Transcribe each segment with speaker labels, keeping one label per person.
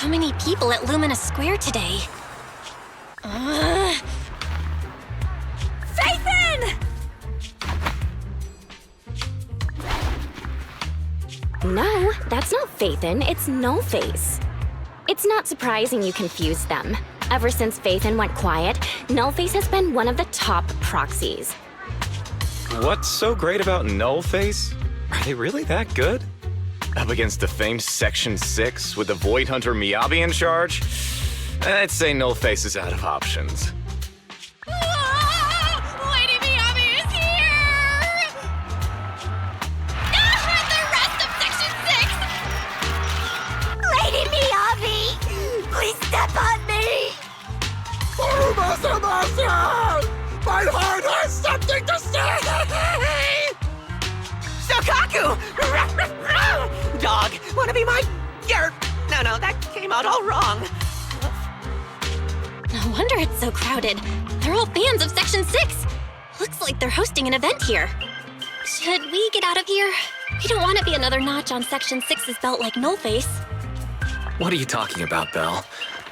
Speaker 1: So many people at Luminous Square today. Faithin!
Speaker 2: No, that's not Faithin, it's Nullface. It's not surprising you confused them. Ever since Faithin went quiet, Nullface has been one of the top proxies.
Speaker 3: What's so great about Nullface? Are they really that good? Up against the famed Section 6 with the Void Hunter Miyabi in charge? I'd say Nullface is out of options.
Speaker 1: Lady Miyabi is here! The rest of Section 6! Lady Miyabi! Please step on me!
Speaker 4: Master! My heart has something to say!
Speaker 5: Shokaku! Dog, wanna be my... No, that came out all wrong.
Speaker 1: No wonder it's so crowded. They're all fans of Section 6. Looks like they're hosting an event here. Should we get out of here? We don't want to be another notch on Section 6's belt like Nullface.
Speaker 6: What are you talking about, Belle?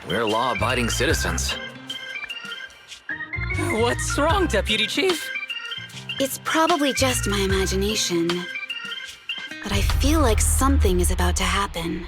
Speaker 6: We're law-abiding citizens.
Speaker 5: What's wrong, Deputy Chief?
Speaker 7: It's probably just my imagination, but I feel like something is about to happen.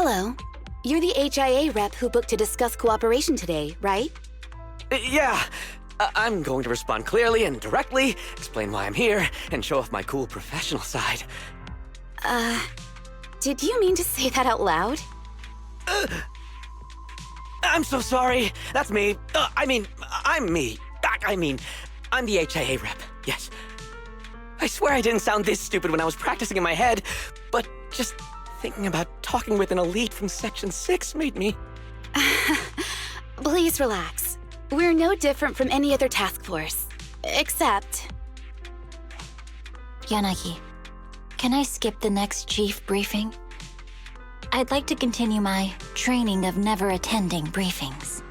Speaker 7: Hello. You're the HIA rep who booked to discuss cooperation today, right?
Speaker 5: Yeah. I'm going to respond clearly and directly, explain why I'm here, and show off my cool professional side.
Speaker 7: Did you mean to say that out loud?
Speaker 5: I'm so sorry. That's me. I'm me. I'm the HIA rep. Yes. I swear I didn't sound this stupid when I was practicing in my head, but just thinking about talking with an elite from Section 6 made me...
Speaker 7: Please relax. We're no different from any other task force. Except...
Speaker 8: Yanagi, can I skip the next chief briefing? I'd like to continue my training of never attending briefings.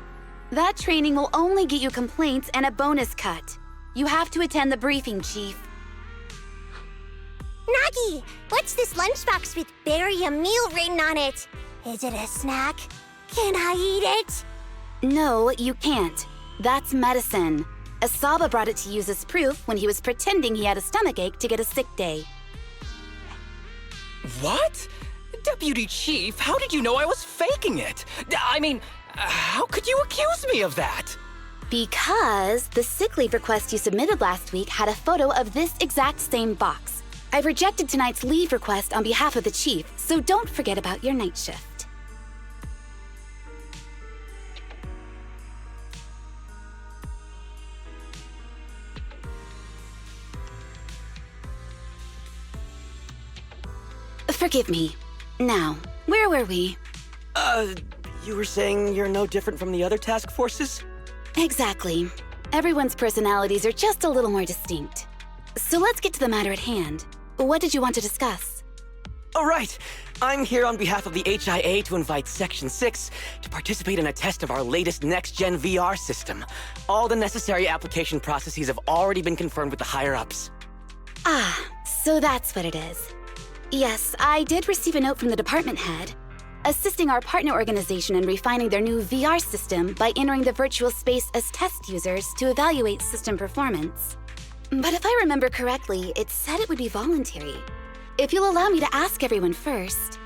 Speaker 7: that training will only get you complaints and a bonus cut. You have to attend the briefing, Chief.
Speaker 1: Nagi, what's this lunchbox with "bury a meal" written on it? Is it a snack? Can I eat it?
Speaker 7: No, you can't. That's medicine. Asaba brought it to use as proof when he was pretending he had a stomachache to get a sick day.
Speaker 9: What? Deputy Chief, how did you know I was faking it? I mean, how could you accuse me of that?
Speaker 7: Because the sick leave request you submitted last week had a photo of this exact same box. I've rejected tonight's leave request on behalf of the Chief, so don't forget about your night shift. Forgive me. Now, where were we?
Speaker 5: You were saying you're no different from the other task forces?
Speaker 7: Exactly. Everyone's personalities are just a little more distinct. So let's get to the matter at hand. What did you want to discuss?
Speaker 5: All right. I'm here on behalf of the HIA to invite Section 6 to participate in a test of our latest next-gen VR system. All the necessary application processes have already been confirmed with the higher-ups.
Speaker 7: Ah, so that's what it is. Yes, I did receive a note from the department head, assisting our partner organization in refining their new VR system by entering the virtual space as test users to evaluate system performance. But if I remember correctly, it said it would be voluntary. If you'll allow me to ask everyone first.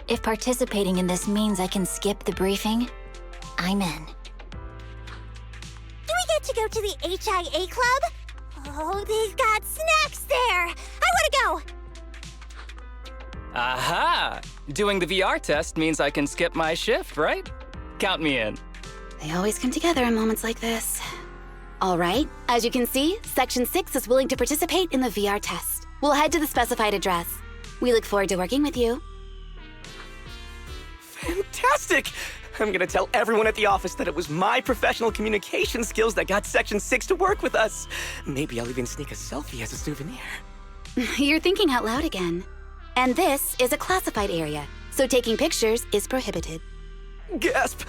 Speaker 8: If participating in this means I can skip the briefing, I'm in.
Speaker 1: Do we get to go to the HIA club? Oh, they've got snacks there! I want to go!
Speaker 9: Aha! Doing the VR test means I can skip my shift, right? Count me in.
Speaker 7: They always come together in moments like this. All right, as you can see, Section 6 is willing to participate in the VR test. We'll head to the specified address. We look forward to working with you.
Speaker 5: Fantastic! I'm gonna tell everyone at the office that it was my professional communication skills that got Section 6 to work with us. Maybe I'll even sneak a selfie as a souvenir.
Speaker 7: You're thinking out loud again. And this is a classified area, so taking pictures is prohibited.
Speaker 5: Gasp!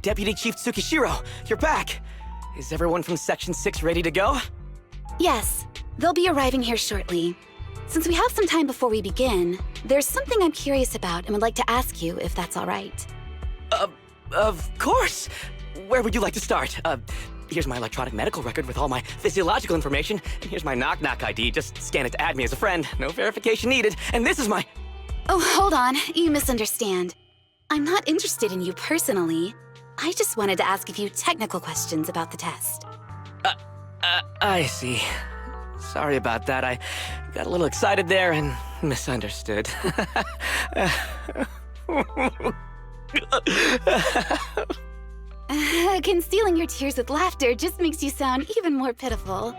Speaker 5: Deputy Chief Tsukishiro, you're back! Is everyone from Section 6 ready to go?
Speaker 7: Yes, they'll be arriving here shortly. Since we have some time before we begin, there's something I'm curious about and would like to ask you if that's all right.
Speaker 5: Of course! Where would you like to start? Here's my electronic medical record with all my physiological information, and here's my knock-knock ID. Just scan it to add me as a friend. No verification needed. And this is my...
Speaker 7: Oh, hold on. You misunderstand. I'm not interested in you personally. I just wanted to ask a few technical questions about the test.
Speaker 5: I see. Sorry about that. I got a little excited there and misunderstood.
Speaker 7: Concealing your tears with laughter just makes you sound even more pitiful.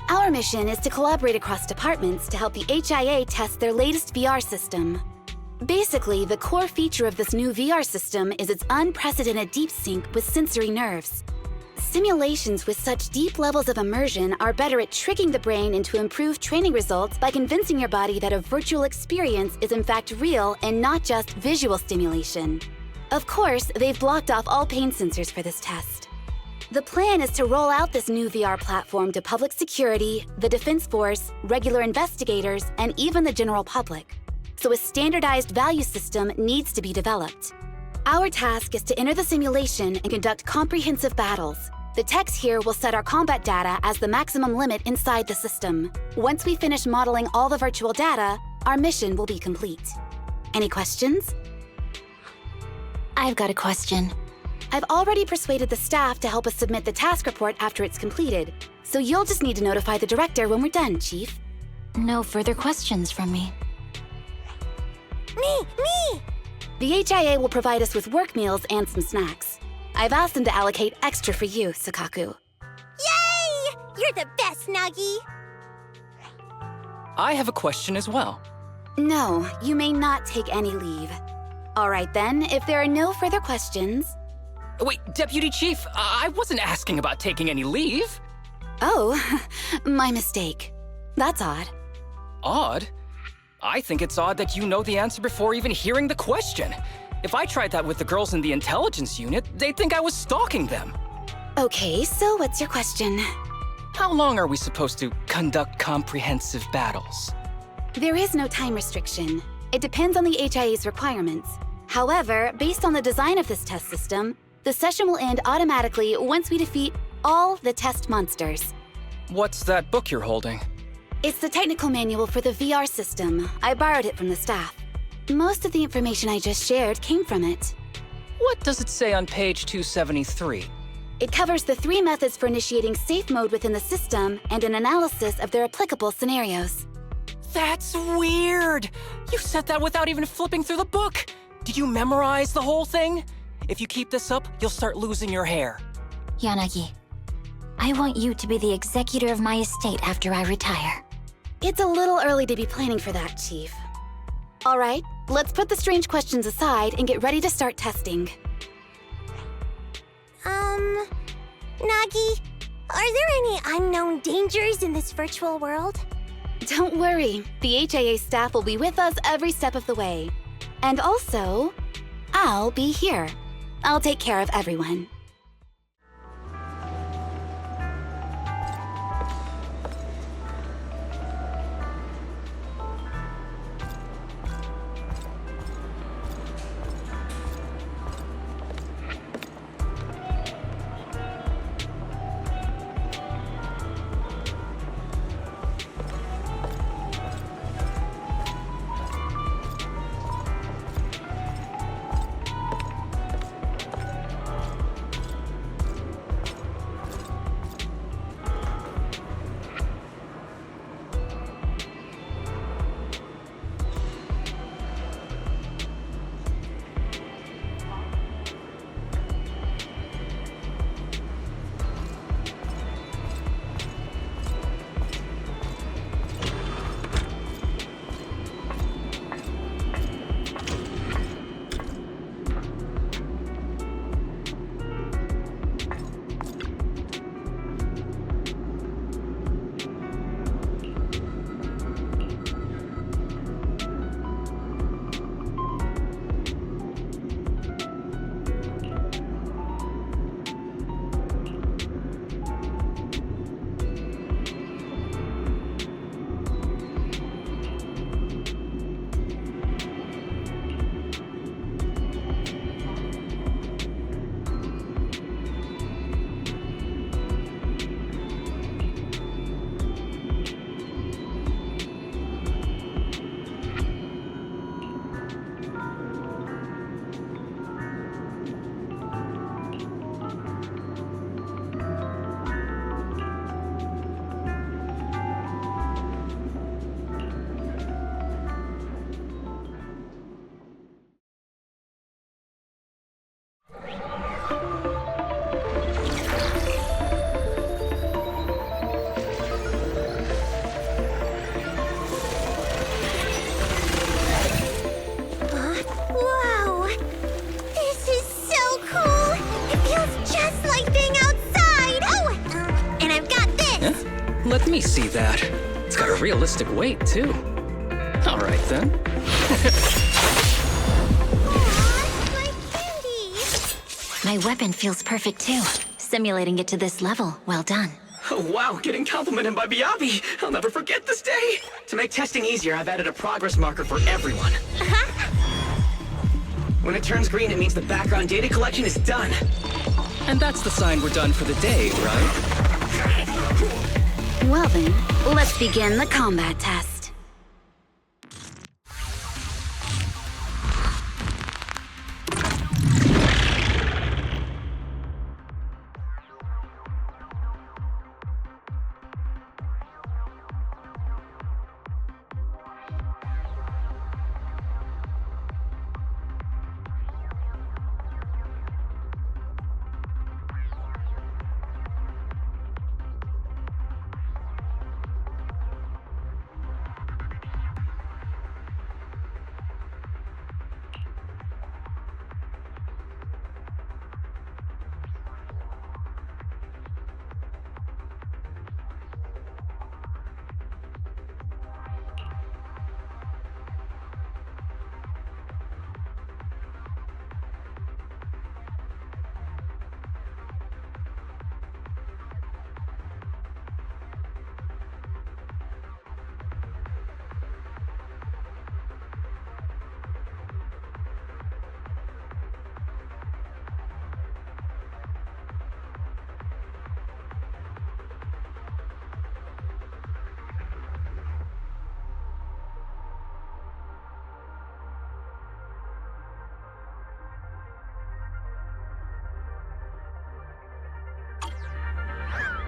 Speaker 7: Our mission is to collaborate across departments to help the HIA test their latest VR system. Basically, the core feature of this new VR system is its unprecedented deep sync with sensory nerves. Simulations with such deep levels of immersion are better at tricking the brain into improved training results by convincing your body that a virtual experience is in fact real and not just visual stimulation. Of course, they've blocked off all pain sensors for this test. The plan is to roll out this new VR platform to public security, the Defense Force, regular investigators, and even the general public. So a standardized value system needs to be developed. Our task is to enter the simulation and conduct comprehensive battles. The techs here will set our combat data as the maximum limit inside the system. Once we finish modeling all the virtual data, our mission will be complete. Any questions?
Speaker 8: I've got a question.
Speaker 7: I've already persuaded the staff to help us submit the task report after it's completed, so you'll just need to notify the director when we're done, Chief.
Speaker 8: No further questions from me.
Speaker 1: Me!
Speaker 7: The HIA will provide us with work meals and some snacks. I've asked them to allocate extra for you, Sakaku.
Speaker 1: Yay! You're the best, Nagi!
Speaker 9: I have a question as well.
Speaker 7: No, you may not take any leave. All right then, if there are no further questions...
Speaker 9: Wait, Deputy Chief, I wasn't asking about taking any leave.
Speaker 7: Oh, my mistake. That's odd.
Speaker 9: Odd? I think it's odd that you know the answer before even hearing the question. If I tried that with the girls in the intelligence unit, they'd think I was stalking them.
Speaker 7: Okay, so what's your question?
Speaker 9: How long are we supposed to conduct comprehensive battles?
Speaker 7: There is no time restriction. It depends on the HIA's requirements. However, based on the design of this test system, the session will end automatically once we defeat all the test monsters.
Speaker 9: What's that book you're holding?
Speaker 7: It's the technical manual for the VR system. I borrowed it from the staff. Most of the information I just shared came from it.
Speaker 9: What does it say on page 273?
Speaker 7: It covers the 3 methods for initiating safe mode within the system and an analysis of their applicable scenarios.
Speaker 9: That's weird! You said that without even flipping through the book! Did you memorize the whole thing? If you keep this up, you'll start losing your hair.
Speaker 8: Yanagi, I want you to be the executor of my estate after I retire.
Speaker 7: It's a little early to be planning for that, Chief. All right, let's put the strange questions aside and get ready to start testing.
Speaker 1: Nagi, are there any unknown dangers in this virtual world?
Speaker 7: Don't worry, the HIA staff will be with us every step of the way. And also, I'll be here. I'll take care of everyone.
Speaker 9: see that. It's got a realistic weight, too. All right, then.
Speaker 8: My weapon feels perfect, too. Simulating it to this level, well done.
Speaker 5: Oh, wow, getting complimented by Biabi. I'll never forget this day. To make testing easier, I've added a progress marker for everyone. When it turns green, it means the background data collection is done.
Speaker 9: And that's the sign we're done for the day, right?
Speaker 7: Well then, let's begin the combat test.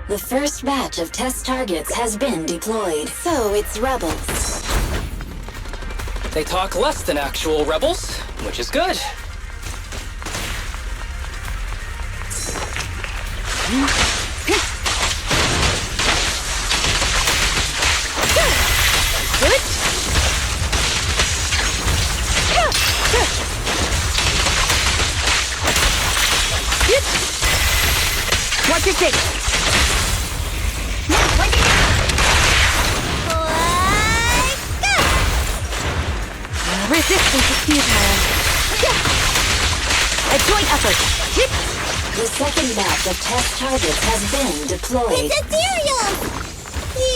Speaker 8: The first batch of test targets has been deployed.
Speaker 7: So it's rebels.
Speaker 9: They talk less than actual rebels, which is good.
Speaker 7: Watch your six. Resistance is futile. A joint effort.
Speaker 8: The second batch of test targets has been deployed.
Speaker 1: It's a cereal!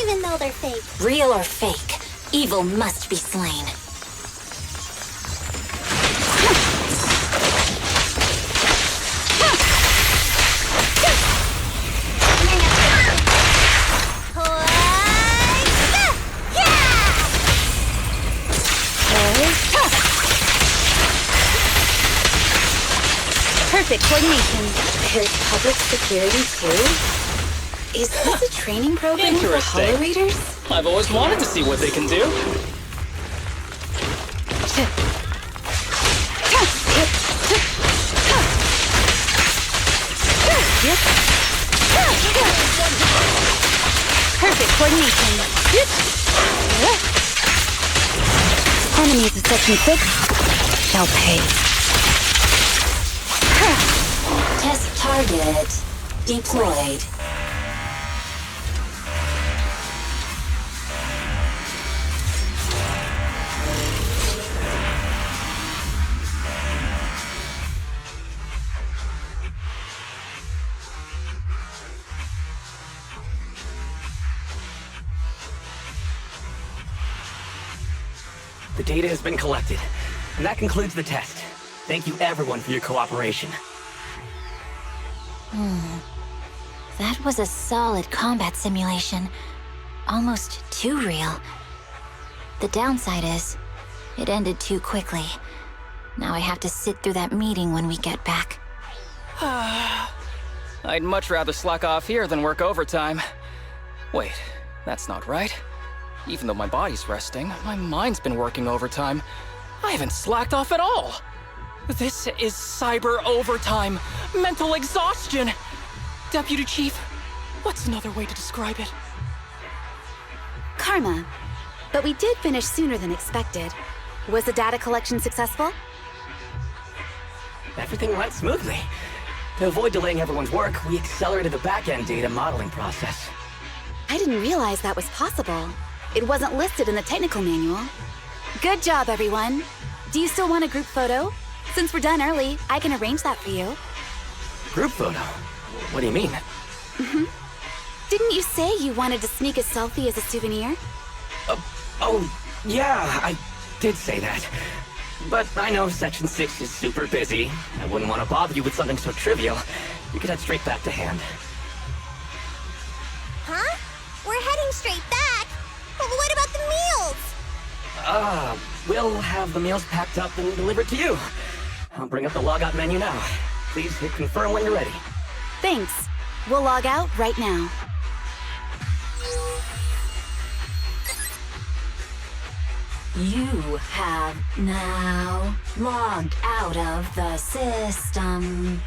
Speaker 1: Even though they're fake.
Speaker 8: Real or fake, evil must be slain.
Speaker 7: Perfect coordination. There's public security too? Is this a training program for hollow readers?
Speaker 9: I've always wanted to see what they can do.
Speaker 7: Perfect coordination. Enemies of Section 6 shall pay.
Speaker 8: Test target deployed.
Speaker 5: The data has been collected, and that concludes the test. Thank you everyone for your cooperation.
Speaker 8: That was a solid combat simulation. Almost too real. The downside is, it ended too quickly. Now I have to sit through that meeting when we get back.
Speaker 9: I'd much rather slack off here than work overtime. Wait, that's not right. Even though my body's resting, my mind's been working overtime. I haven't slacked off at all. This is cyber overtime. Mental exhaustion. Deputy Chief, what's another way to describe it?
Speaker 7: Karma. But we did finish sooner than expected. Was the data collection successful?
Speaker 5: Everything went smoothly. To avoid delaying everyone's work, we accelerated the back-end data modeling process.
Speaker 7: I didn't realize that was possible. It wasn't listed in the technical manual. Good job, everyone. Do you still want a group photo? Since we're done early, I can arrange that for you.
Speaker 5: Group photo? What do you mean?
Speaker 7: Didn't you say you wanted to sneak a selfie as a souvenir?
Speaker 5: Oh, yeah, I did say that. But I know Section 6 is super busy. I wouldn't want to bother you with something so trivial. You could head straight back to hand.
Speaker 1: Huh? We're heading straight back? But what about the meals?
Speaker 5: We'll have the meals packed up and delivered to you. I'll bring up the logout menu now. Please hit confirm when you're ready.
Speaker 7: Thanks. We'll log out right now.
Speaker 8: You have now logged out of the system.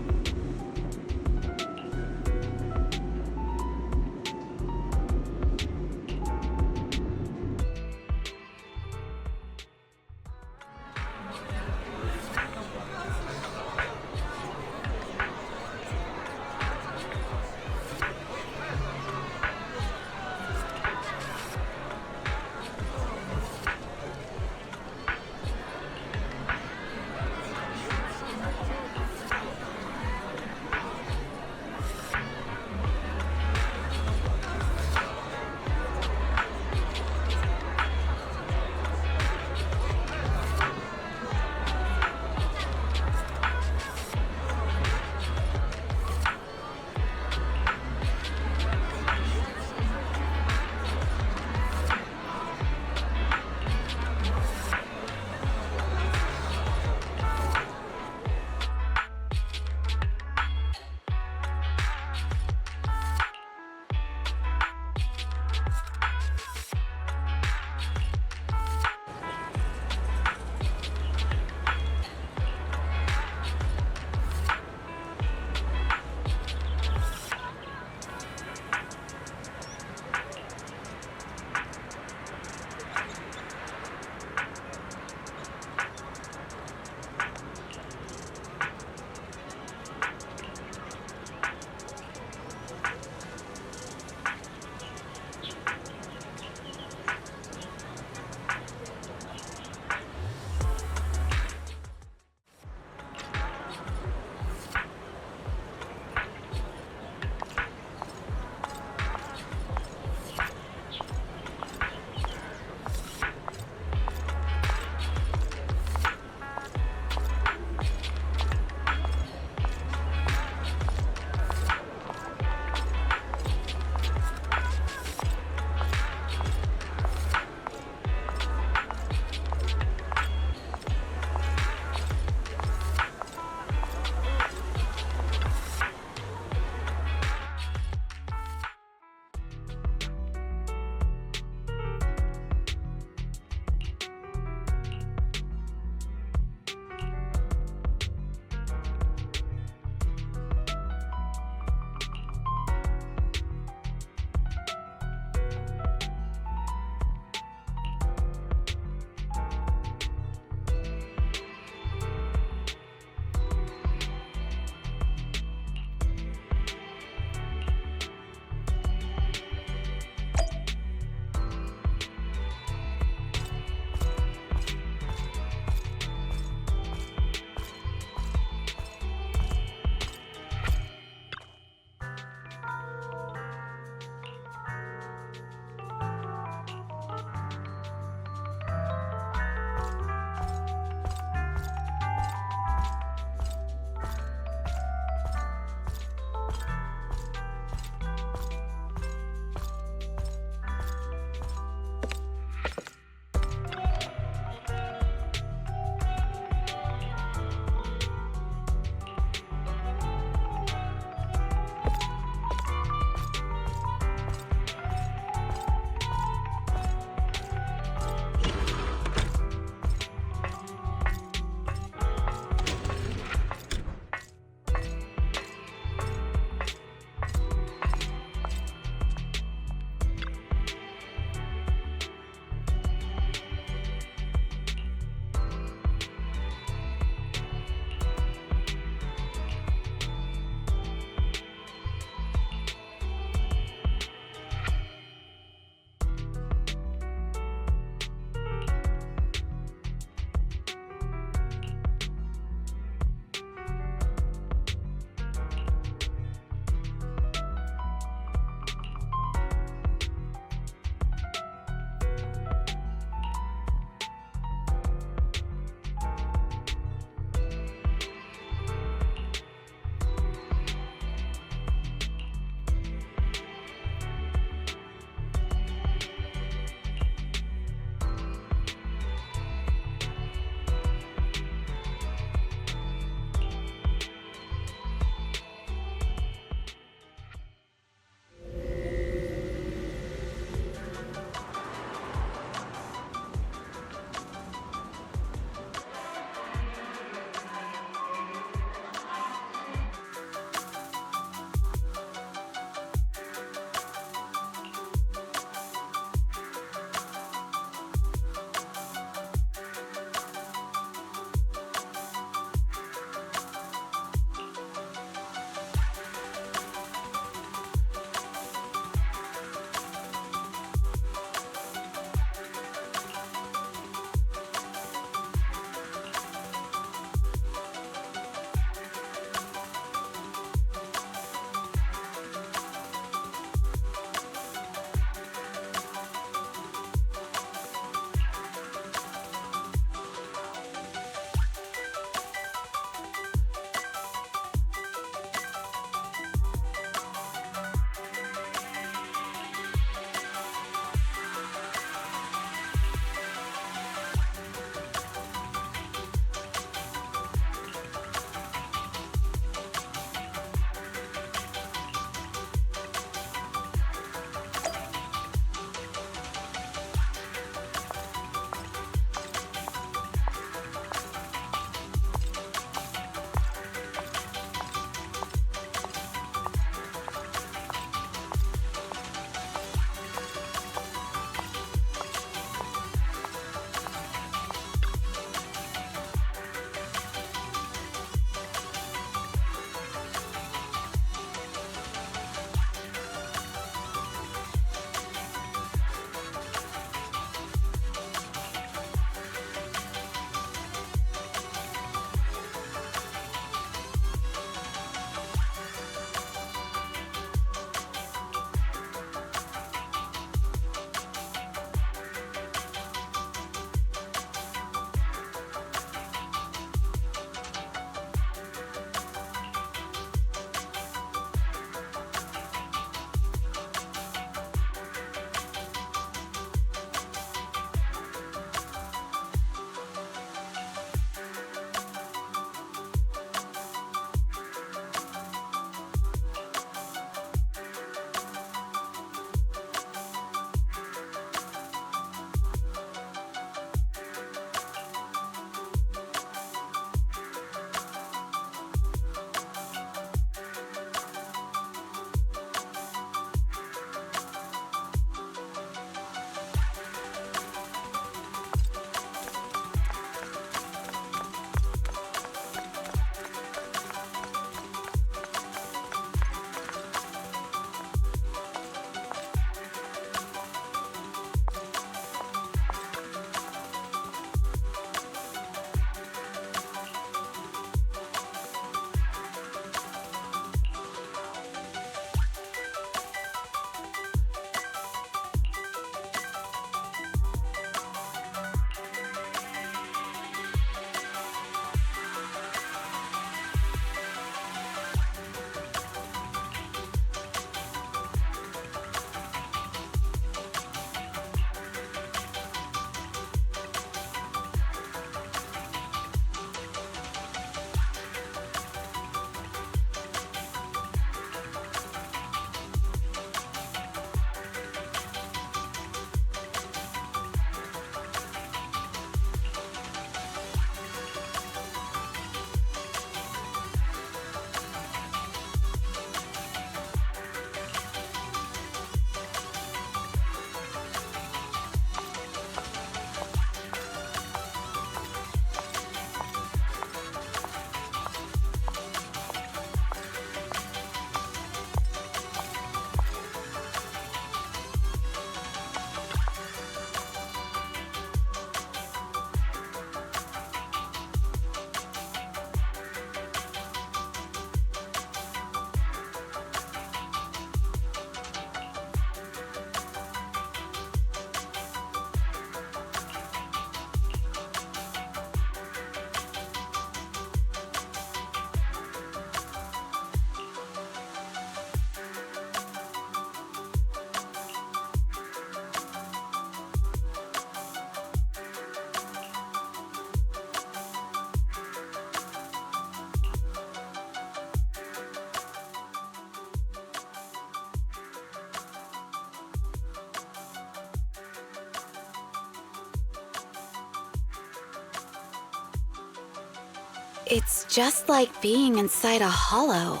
Speaker 7: It's just like being inside a hollow.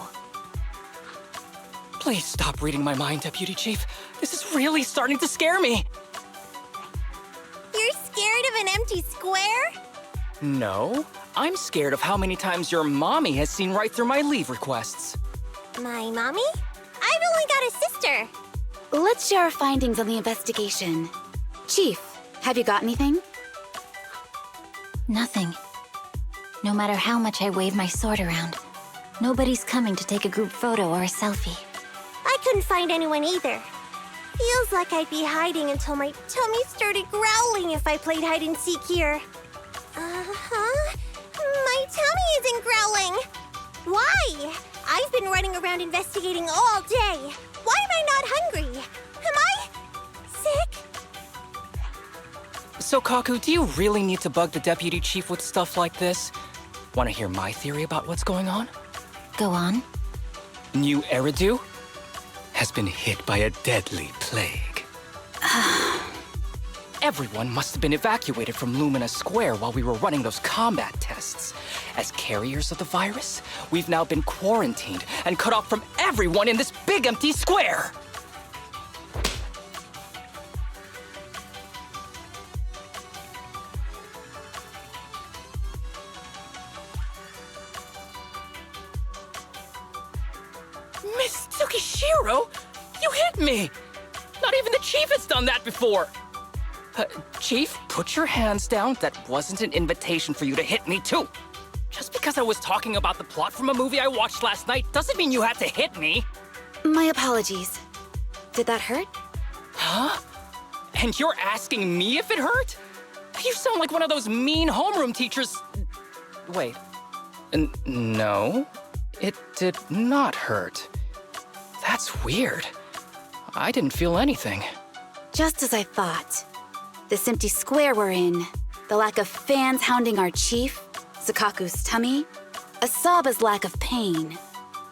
Speaker 9: Please stop reading my mind, Deputy Chief. This is really starting to scare me.
Speaker 1: You're scared of an empty square?
Speaker 9: No, I'm scared of how many times your mommy has seen right through my leave requests.
Speaker 1: My mommy? I've only got a sister.
Speaker 7: Let's share our findings on the investigation. Chief, have you got anything?
Speaker 8: Nothing. No matter how much I wave my sword around, nobody's coming to take a group photo or a selfie.
Speaker 1: I couldn't find anyone either. Feels like I'd be hiding until my tummy started growling if I played hide and seek here. Uh-huh. My tummy isn't growling. Why? I've been running around investigating all day. Why am I not hungry? Am I sick?
Speaker 9: So, Kaku, do you really need to bug the Deputy Chief with stuff like this? Want to hear my theory about what's going on?
Speaker 8: Go on.
Speaker 9: New Eridu has been hit by a deadly plague. Everyone must have been evacuated from Lumina Square while we were running those combat tests. As carriers of the virus, we've now been quarantined and cut off from everyone in this big empty square. Miss Tsukishiro, you hit me! Not even the Chief has done that before! Chief, put your hands down. That wasn't an invitation for you to hit me, too. Just because I was talking about the plot from a movie I watched last night doesn't mean you had to hit me.
Speaker 7: My apologies. Did that hurt?
Speaker 9: Huh? And you're asking me if it hurt? You sound like one of those mean homeroom teachers. Wait. No, it did not hurt. That's weird. I didn't feel anything.
Speaker 7: Just as I thought. This empty square we're in, the lack of fans hounding our chief, Sukaku's tummy, Asaba's lack of pain.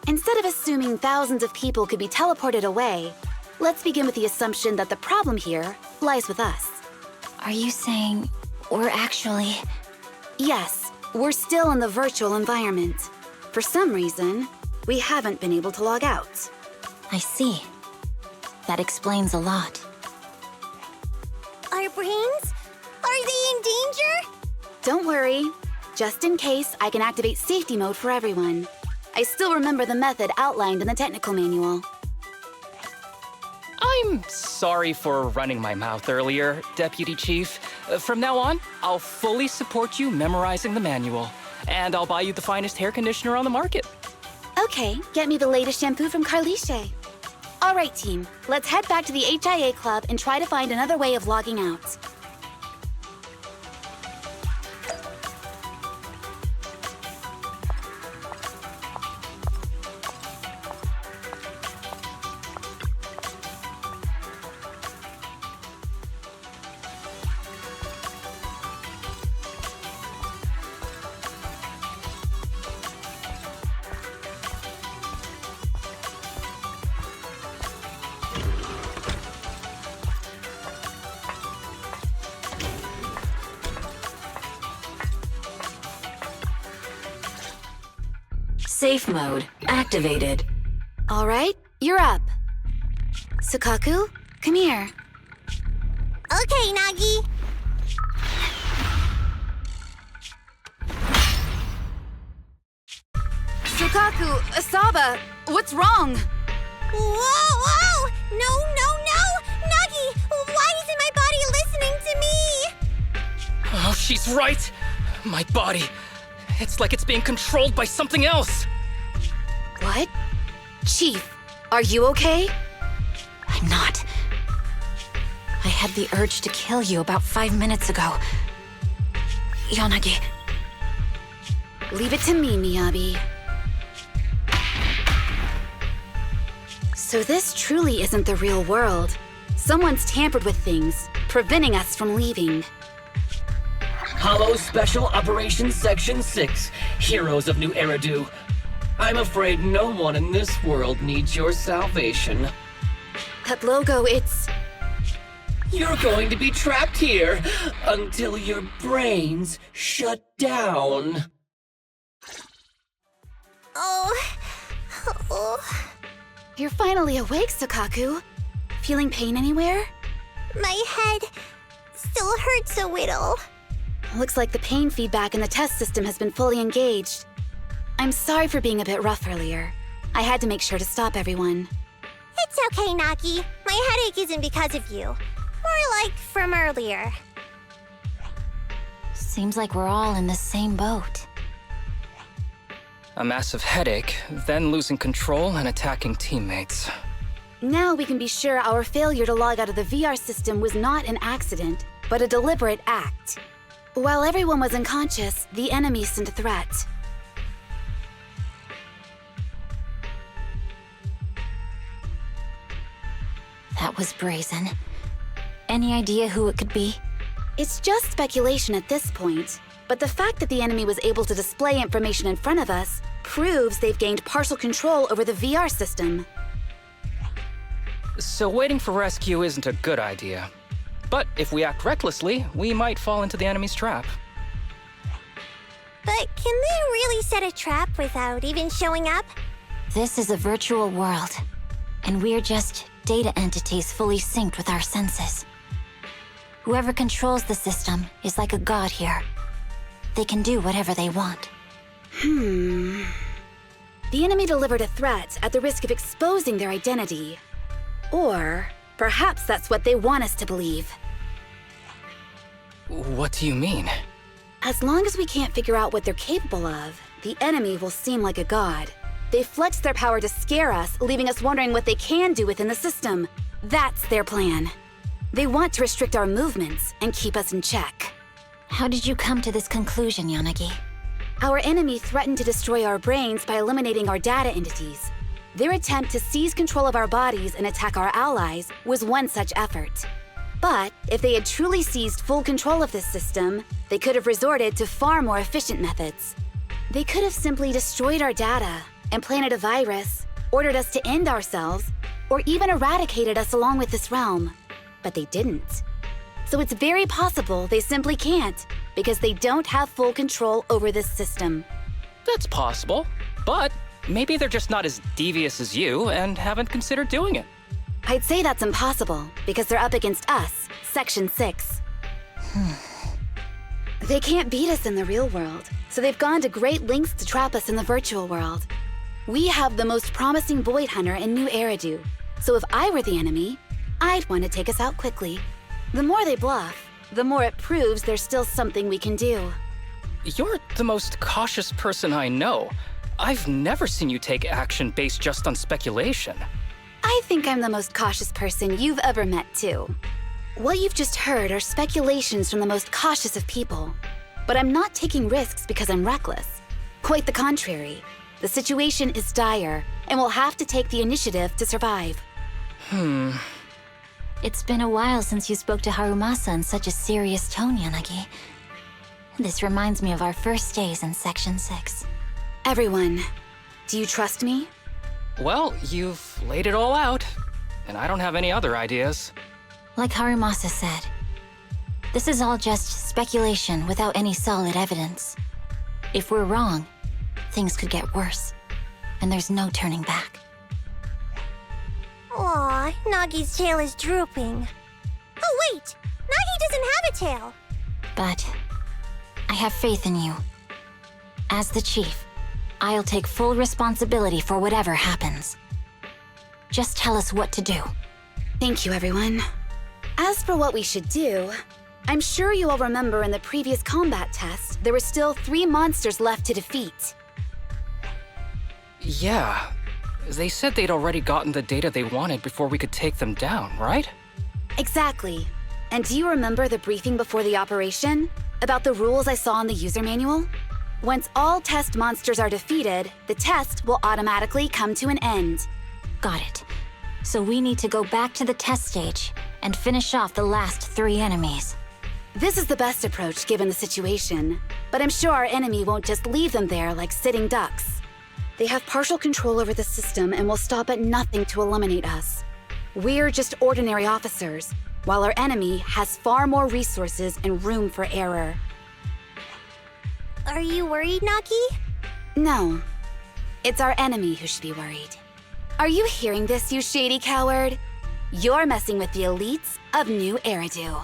Speaker 7: Instead of assuming thousands of people could be teleported away, let's begin with the assumption that the problem here lies with us.
Speaker 8: Are you saying we're actually...
Speaker 7: Yes, we're still in the virtual environment. For some reason, we haven't been able to log out.
Speaker 8: I see. That explains a lot.
Speaker 1: Our brains? Are they in danger?
Speaker 7: Don't worry. Just in case, I can activate safety mode for everyone. I still remember the method outlined in the technical manual.
Speaker 9: I'm sorry for running my mouth earlier, Deputy Chief. From now on, I'll fully support you memorizing the manual. And I'll buy you the finest hair conditioner on the market.
Speaker 7: Okay, get me the latest shampoo from Carliche. All right, team. Let's head back to the HIA Club and try to find another way of logging out.
Speaker 8: Safe mode activated.
Speaker 7: All right, you're up. Sukaku, come here.
Speaker 1: Okay, Nagi.
Speaker 7: Sukaku, Asaba, what's wrong?
Speaker 1: Whoa! No! Nagi, why isn't my body listening to me?
Speaker 9: Oh, she's right. My body. It's like it's being controlled by something else.
Speaker 7: What? Chief, are you okay?
Speaker 8: I'm not. I had the urge to kill you about 5 minutes ago. Yanagi.
Speaker 7: Leave it to me, Miyabi. So this truly isn't the real world. Someone's tampered with things, preventing us from leaving.
Speaker 10: Hollow Special Operations Section 6, Heroes of New Eridu. I'm afraid no one in this world needs your salvation.
Speaker 7: That logo, it's...
Speaker 10: You're going to be trapped here until your brains shut down.
Speaker 1: Oh.
Speaker 7: You're finally awake, Sukaku. Feeling pain anywhere?
Speaker 1: My head still hurts a little.
Speaker 7: Looks like the pain feedback in the test system has been fully engaged. I'm sorry for being a bit rough earlier. I had to make sure to stop everyone.
Speaker 1: It's okay, Nagi. My headache isn't because of you. More like from earlier.
Speaker 8: Seems like we're all in the same boat.
Speaker 9: A massive headache, then losing control and attacking teammates.
Speaker 7: Now we can be sure our failure to log out of the VR system was not an accident, but a deliberate act. While everyone was unconscious, the enemy sent a threat.
Speaker 8: That was brazen. Any idea who it could be?
Speaker 7: It's just speculation at this point, but the fact that the enemy was able to display information in front of us proves they've gained partial control over the VR system.
Speaker 9: So waiting for rescue isn't a good idea. But if we act recklessly, we might fall into the enemy's trap.
Speaker 1: But can they really set a trap without even showing up?
Speaker 8: This is a virtual world, and we're just data entities fully synced with our senses. Whoever controls the system is like a god here. They can do whatever they want.
Speaker 7: The enemy delivered a threat at the risk of exposing their identity. Or perhaps that's what they want us to believe.
Speaker 9: What do you mean?
Speaker 7: As long as we can't figure out what they're capable of, the enemy will seem like a god. They flex their power to scare us, leaving us wondering what they can do within the system. That's their plan. They want to restrict our movements and keep us in check.
Speaker 8: How did you come to this conclusion, Yanagi?
Speaker 7: Our enemy threatened to destroy our brains by eliminating our data entities. Their attempt to seize control of our bodies and attack our allies was one such effort. But if they had truly seized full control of this system, they could have resorted to far more efficient methods. They could have simply destroyed our data, implanted a virus, ordered us to end ourselves, or even eradicated us along with this realm. But they didn't. So it's very possible they simply can't, because they don't have full control over this system.
Speaker 9: That's possible, but maybe they're just not as devious as you and haven't considered doing it.
Speaker 7: I'd say that's impossible, because they're up against us, Section 6. They can't beat us in the real world, so they've gone to great lengths to trap us in the virtual world. We have the most promising Void Hunter in New Eridu, so if I were the enemy, I'd want to take us out quickly. The more they bluff, the more it proves there's still something we can do.
Speaker 9: You're the most cautious person I know. I've never seen you take action based just on speculation.
Speaker 7: I think I'm the most cautious person you've ever met, too. What you've just heard are speculations from the most cautious of people. But I'm not taking risks because I'm reckless. Quite the contrary. The situation is dire, and we'll have to take the initiative to survive.
Speaker 8: It's been a while since you spoke to Harumasa in such a serious tone, Yanagi. This reminds me of our first days in Section 6.
Speaker 7: Everyone, do you trust me?
Speaker 9: Well, you've laid it all out, and I don't have any other ideas.
Speaker 8: Like Harumasa said, this is all just speculation without any solid evidence. If we're wrong, things could get worse, and there's no turning back.
Speaker 1: Aw, Nagi's tail is drooping. Oh wait! Nagi doesn't have a tail!
Speaker 8: But I have faith in you. As the chief, I'll take full responsibility for whatever happens. Just tell us what to do.
Speaker 7: Thank you, everyone. As for what we should do, I'm sure you all remember in the previous combat test, there were still 3 monsters left to defeat.
Speaker 9: Yeah. They said they'd already gotten the data they wanted before we could take them down, right?
Speaker 7: Exactly. And do you remember the briefing before the operation? About the rules I saw in the user manual? Once all test monsters are defeated, the test will automatically come to an end.
Speaker 8: Got it. So we need to go back to the test stage and finish off the last 3 enemies.
Speaker 7: This is the best approach given the situation, but I'm sure our enemy won't just leave them there like sitting ducks. They have partial control over the system and will stop at nothing to eliminate us. We're just ordinary officers, while our enemy has far more resources and room for error.
Speaker 1: Are you worried, Nagi?
Speaker 7: No. It's our enemy who should be worried. Are you hearing this, you shady coward? You're messing with the elites of New Eridu.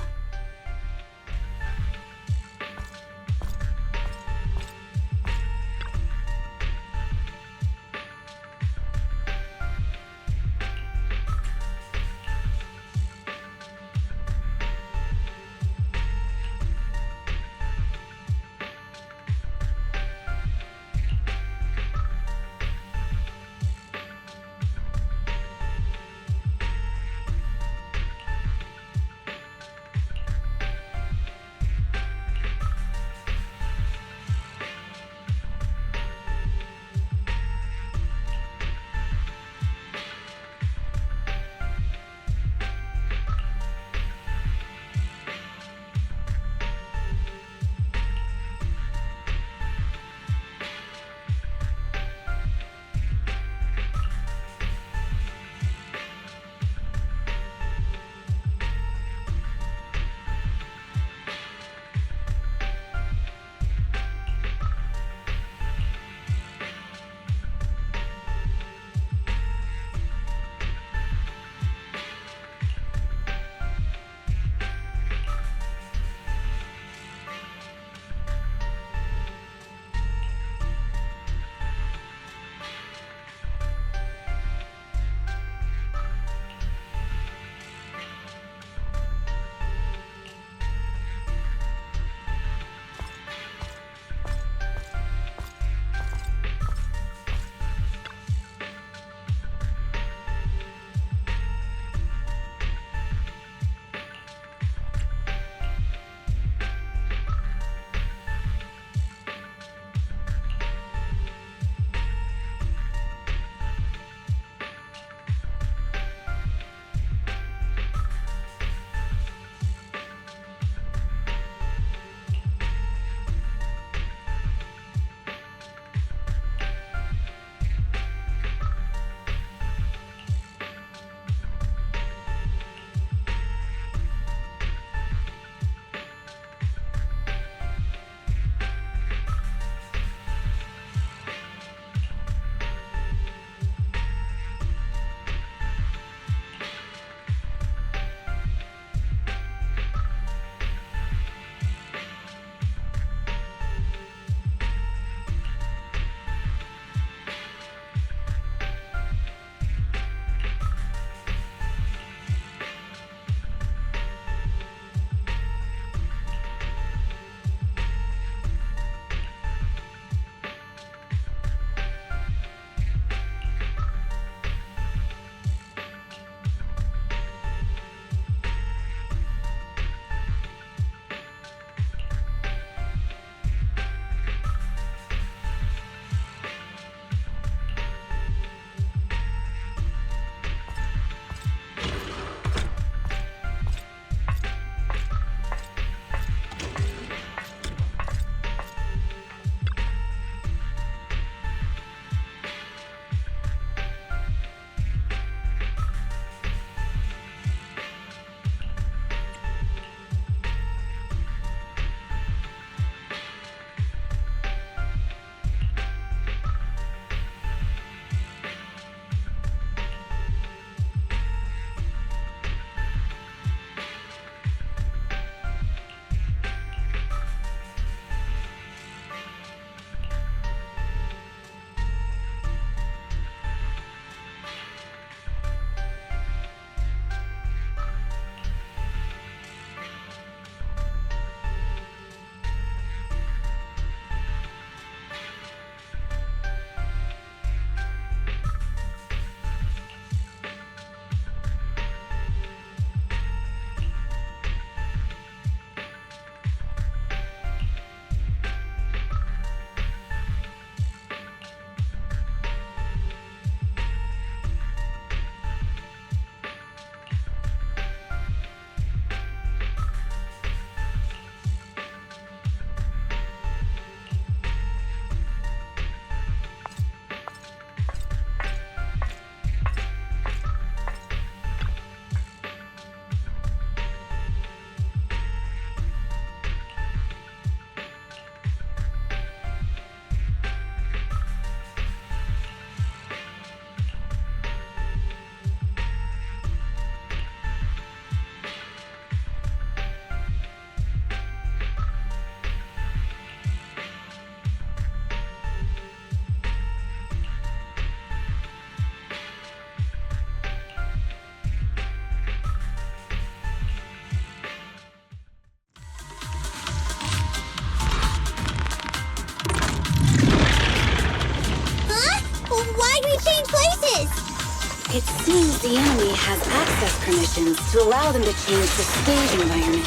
Speaker 7: It seems the enemy has access permissions to allow them to change the stage environment.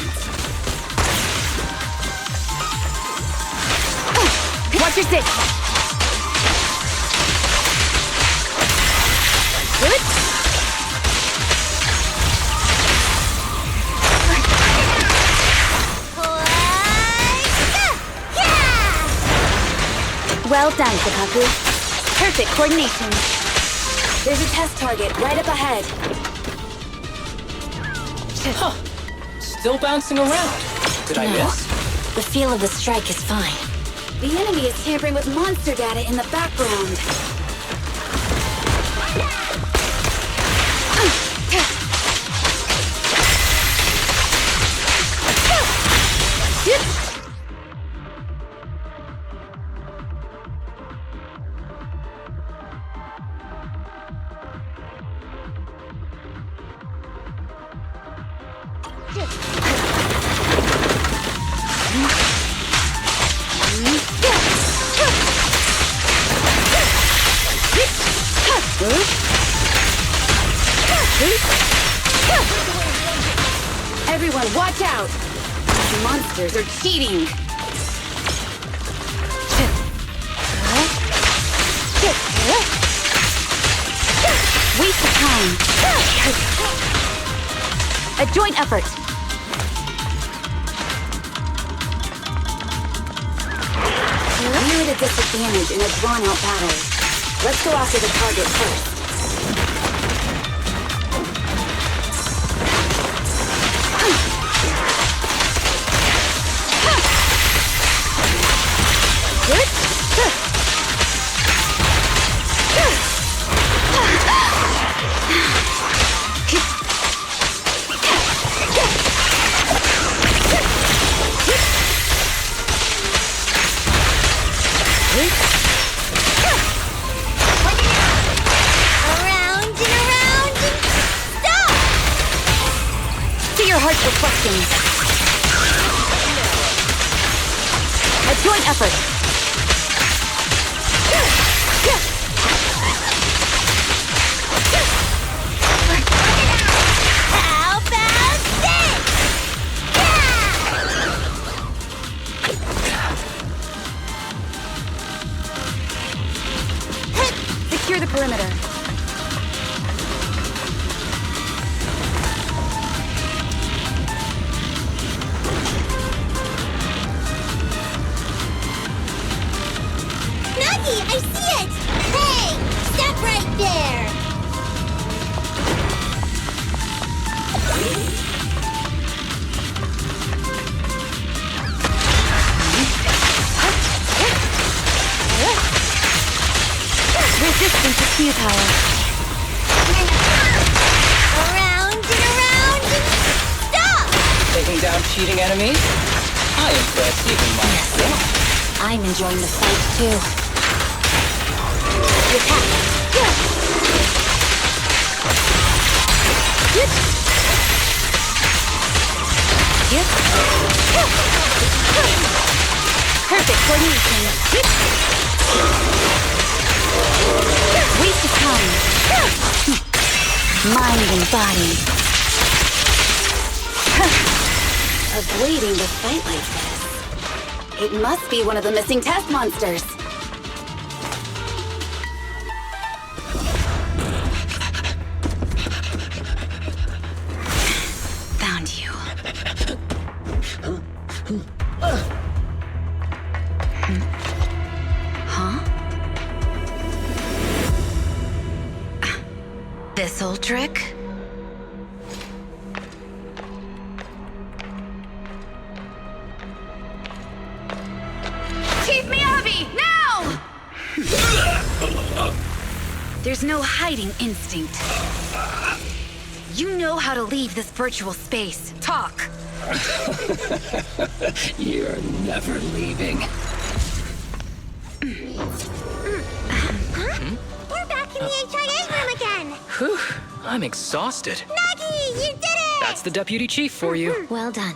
Speaker 7: Watch your six! Good? Well done, Sakaku. Perfect coordination. There's a test target right up ahead.
Speaker 9: Huh. Still bouncing around. Did I miss?
Speaker 8: The feel of the strike is fine.
Speaker 7: The enemy is tampering with monster data in the background. Everyone, watch out! These monsters are cheating! Waste of time! A joint effort! We're at a disadvantage in a drawn-out battle. Let's go after the target first. A joint effort.
Speaker 1: How about this?
Speaker 7: Secure the perimeter.
Speaker 1: I see it! Hey! Stop right there!
Speaker 7: Resistance to Q power.
Speaker 1: Around and around and stop!
Speaker 9: Taking down cheating enemies? I impress even myself.
Speaker 8: I'm enjoying the fight too.
Speaker 1: Attack!
Speaker 7: Perfect coordination. Waste of time. Mind and body. Avoiding the fight like this. It must be one of the missing test monsters. Found you. Huh? This old trick? Chief Miyabi, now! There's no hiding instinct. You know how to leave this virtual space. Talk.
Speaker 10: You're never leaving.
Speaker 1: We're back in the HIA room again!
Speaker 9: Whew, I'm exhausted.
Speaker 1: Nagi, you did it!
Speaker 9: That's the deputy chief for you.
Speaker 8: Well done.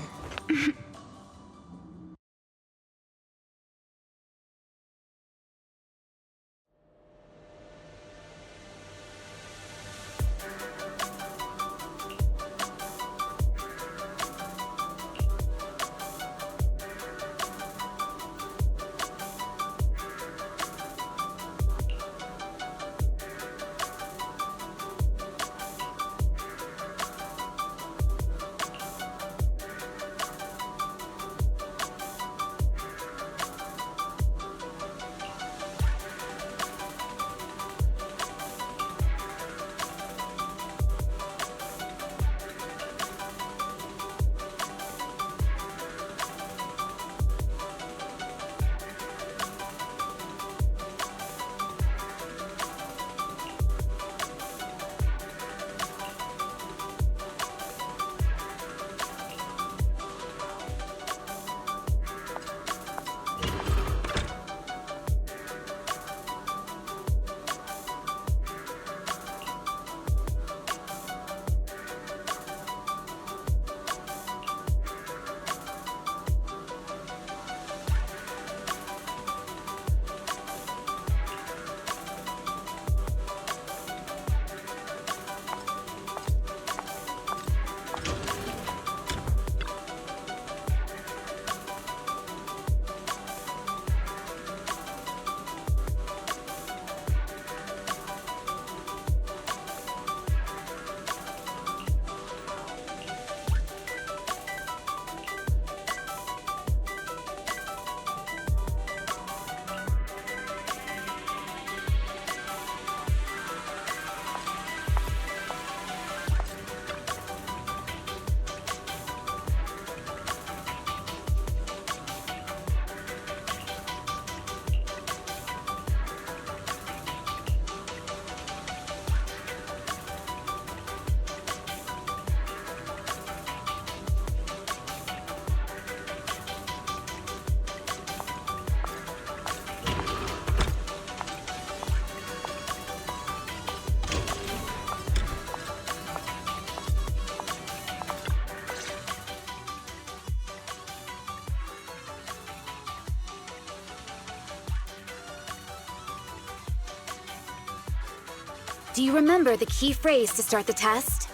Speaker 7: Do you remember the key phrase to start the test?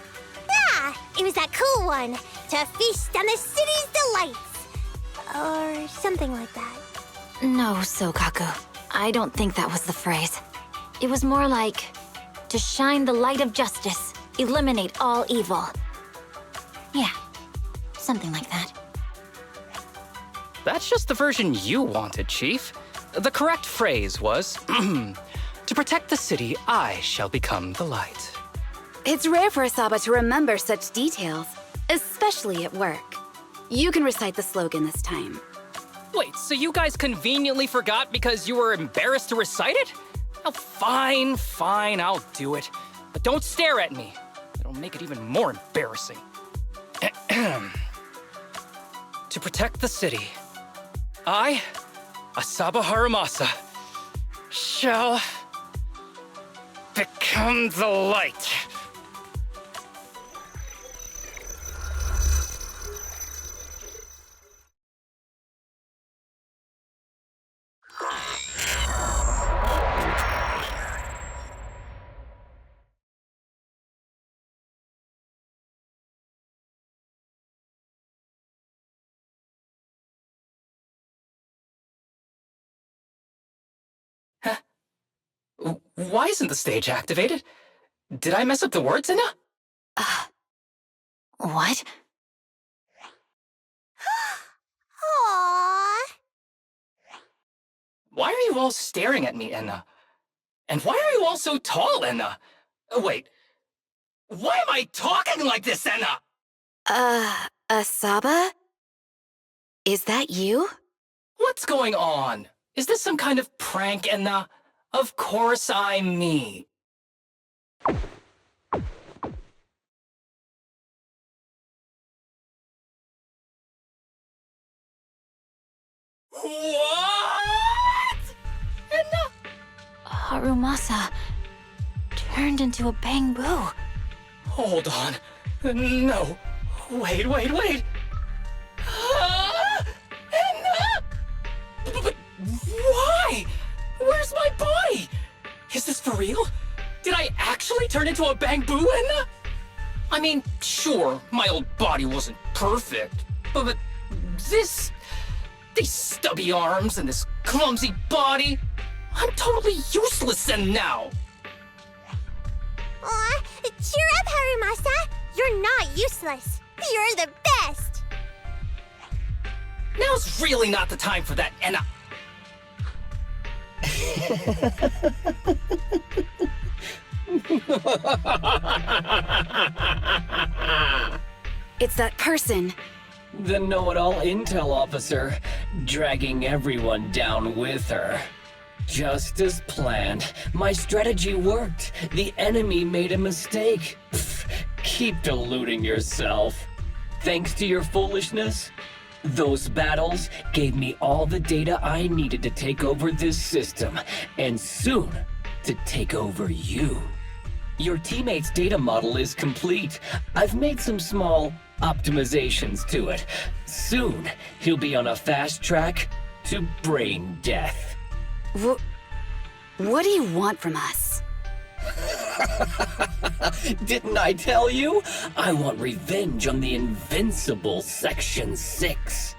Speaker 1: Yeah, it was that cool one. To feast on the city's delights. Or something like that.
Speaker 8: No, Sokaku. I don't think that was the phrase. It was more like, to shine the light of justice, eliminate all evil. Yeah, something like that.
Speaker 9: That's just the version you wanted, Chief. The correct phrase was, to protect the city, I shall become the light.
Speaker 7: It's rare for Asaba to remember such details, especially at work. You can recite the slogan this time.
Speaker 9: Wait, so you guys conveniently forgot because you were embarrassed to recite it? Oh, fine, I'll do it. But don't stare at me. It'll make it even more embarrassing. To protect the city, I, Asaba Haramasa, shall become the light. Why isn't the stage activated? Did I mess up the words, Inna?
Speaker 8: What?
Speaker 1: Aww.
Speaker 9: Why are you all staring at me, Enna? And why are you all so tall, Enna? Wait, why am I talking like this, Enna?
Speaker 7: Asaba? Is that you?
Speaker 9: What's going on? Is this some kind of prank, Enna? Of course I'm me. What? Enna?
Speaker 8: Harumasa turned into a bamboo.
Speaker 9: Hold on. No. Wait. Enna? But why? Where's my body? Is this for real? Did I actually turn into a bamboo, Enna? I mean, sure, my old body wasn't perfect, but these stubby arms and this clumsy body, I'm totally useless then now.
Speaker 1: Aw, cheer up, Harumasa. You're not useless. You're the best.
Speaker 9: Now's really not the time for that, Enna.
Speaker 7: It's that person.
Speaker 10: The know-it-all intel officer, dragging everyone down with her. Just as planned. My strategy worked. The enemy made a mistake. Pfft, keep deluding yourself. Thanks to your foolishness, those battles gave me all the data I needed to take over this system, and soon to take over you. Your teammate's data model is complete. I've made some small optimizations to it. Soon, he'll be on a fast track to brain death.
Speaker 7: What do you want from us?
Speaker 10: Didn't I tell you? I want revenge on the invincible Section 6.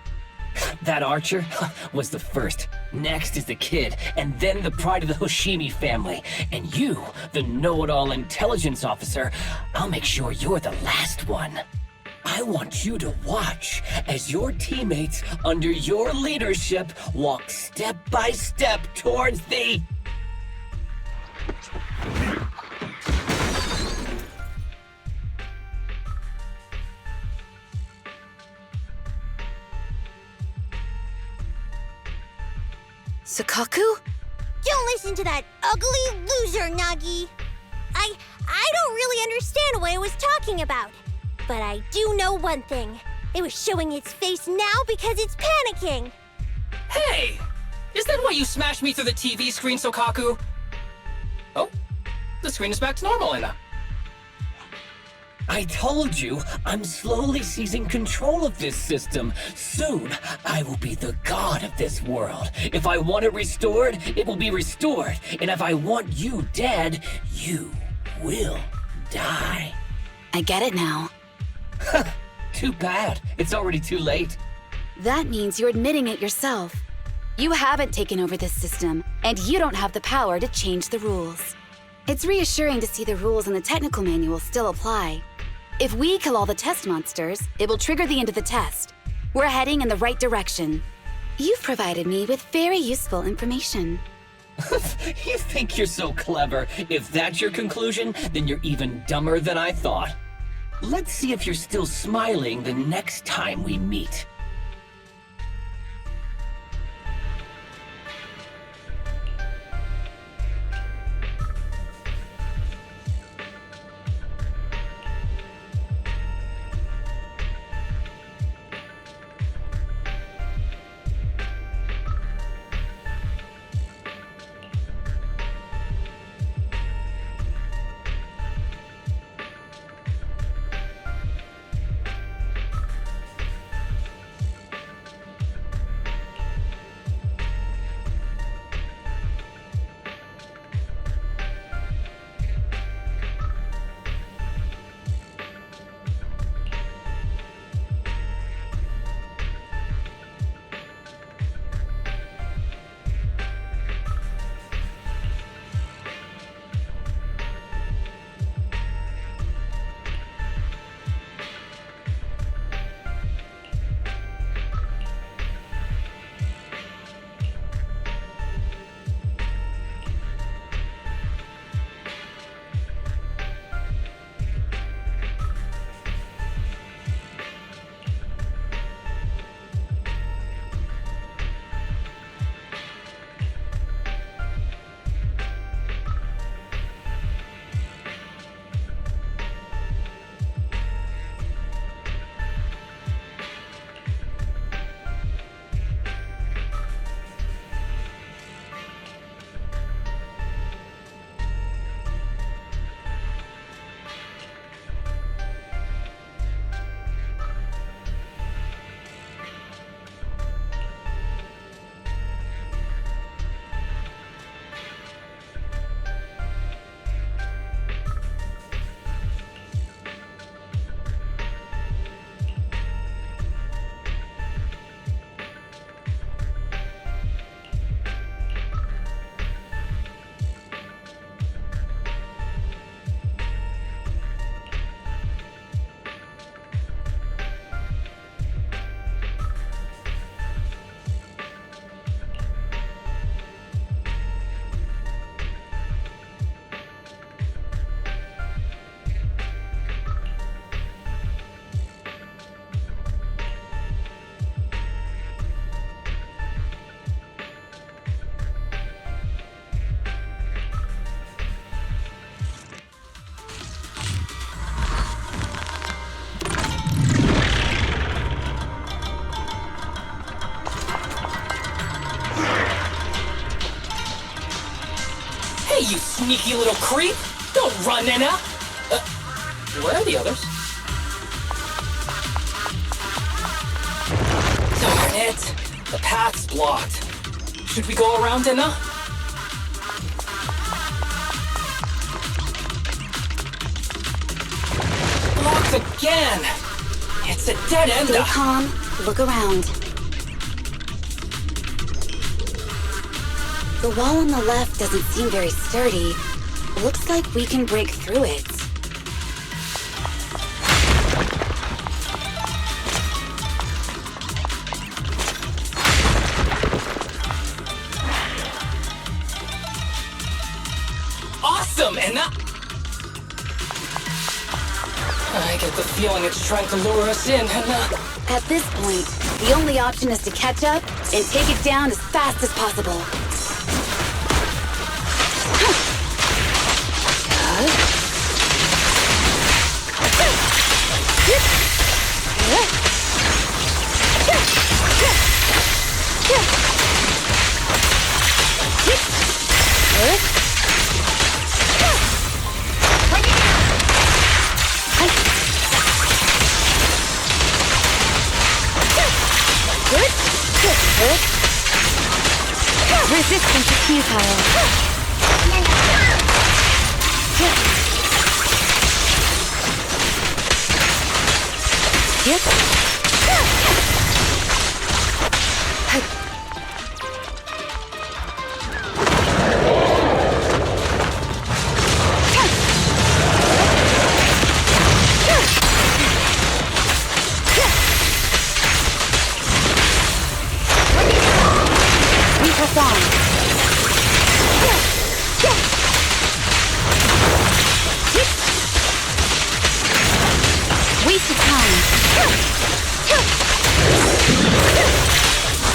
Speaker 10: That archer was the first. Next is the kid, and then the pride of the Hoshimi family. And you, the know-it-all intelligence officer, I'll make sure you're the last one. I want you to watch as your teammates under your leadership walk step by step towards the...
Speaker 7: Sukaku?
Speaker 1: Don't listen to that ugly loser, Nagi. I don't really understand what it was talking about. But I do know one thing. It was showing its face now because it's panicking.
Speaker 9: Hey! Is that why you smashed me through the TV screen, Sokaku? Oh, the screen is back to normal, Enna.
Speaker 10: I told you, I'm slowly seizing control of this system. Soon, I will be the god of this world. If I want it restored, it will be restored. And if I want you dead, you will die.
Speaker 7: I get it now.
Speaker 10: Too bad. It's already too late.
Speaker 7: That means you're admitting it yourself. You haven't taken over this system, and you don't have the power to change the rules. It's reassuring to see the rules in the technical manual still apply. If we kill all the test monsters, it will trigger the end of the test. We're heading in the right direction. You've provided me with very useful information.
Speaker 10: You think you're so clever. If that's your conclusion, then you're even dumber than I thought. Let's see if you're still smiling the next time we meet.
Speaker 9: You sneaky little creep! Don't run, Nana! Where are the others? Darn it! The path's blocked. Should we go around, Nana? Blocked again! It's a dead end!
Speaker 7: Stay calm. Look around. The wall on the left doesn't seem very sturdy. Looks like we can break through it.
Speaker 9: Awesome, and I get the feeling it's trying to lure us in, and
Speaker 7: At this point, the only option is to catch up and take it down as fast as possible. Resistance is futile.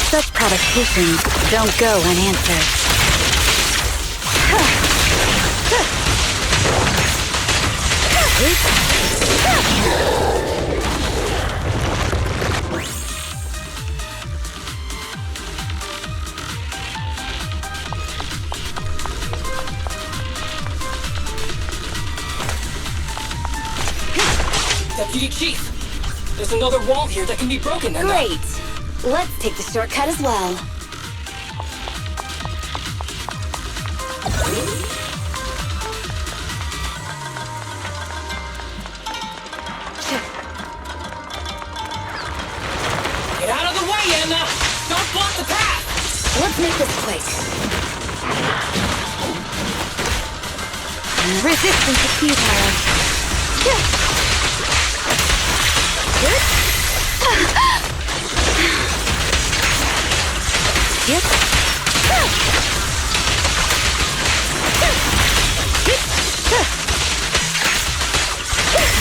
Speaker 7: Such provocations don't go unanswered.
Speaker 9: Deputy Chief, there's another wall here that can be broken.
Speaker 7: Great. Let's take the shortcut as well.
Speaker 9: Get out of the way, Anna! Don't block the path!
Speaker 7: Let's make this quick. Resistance is futile.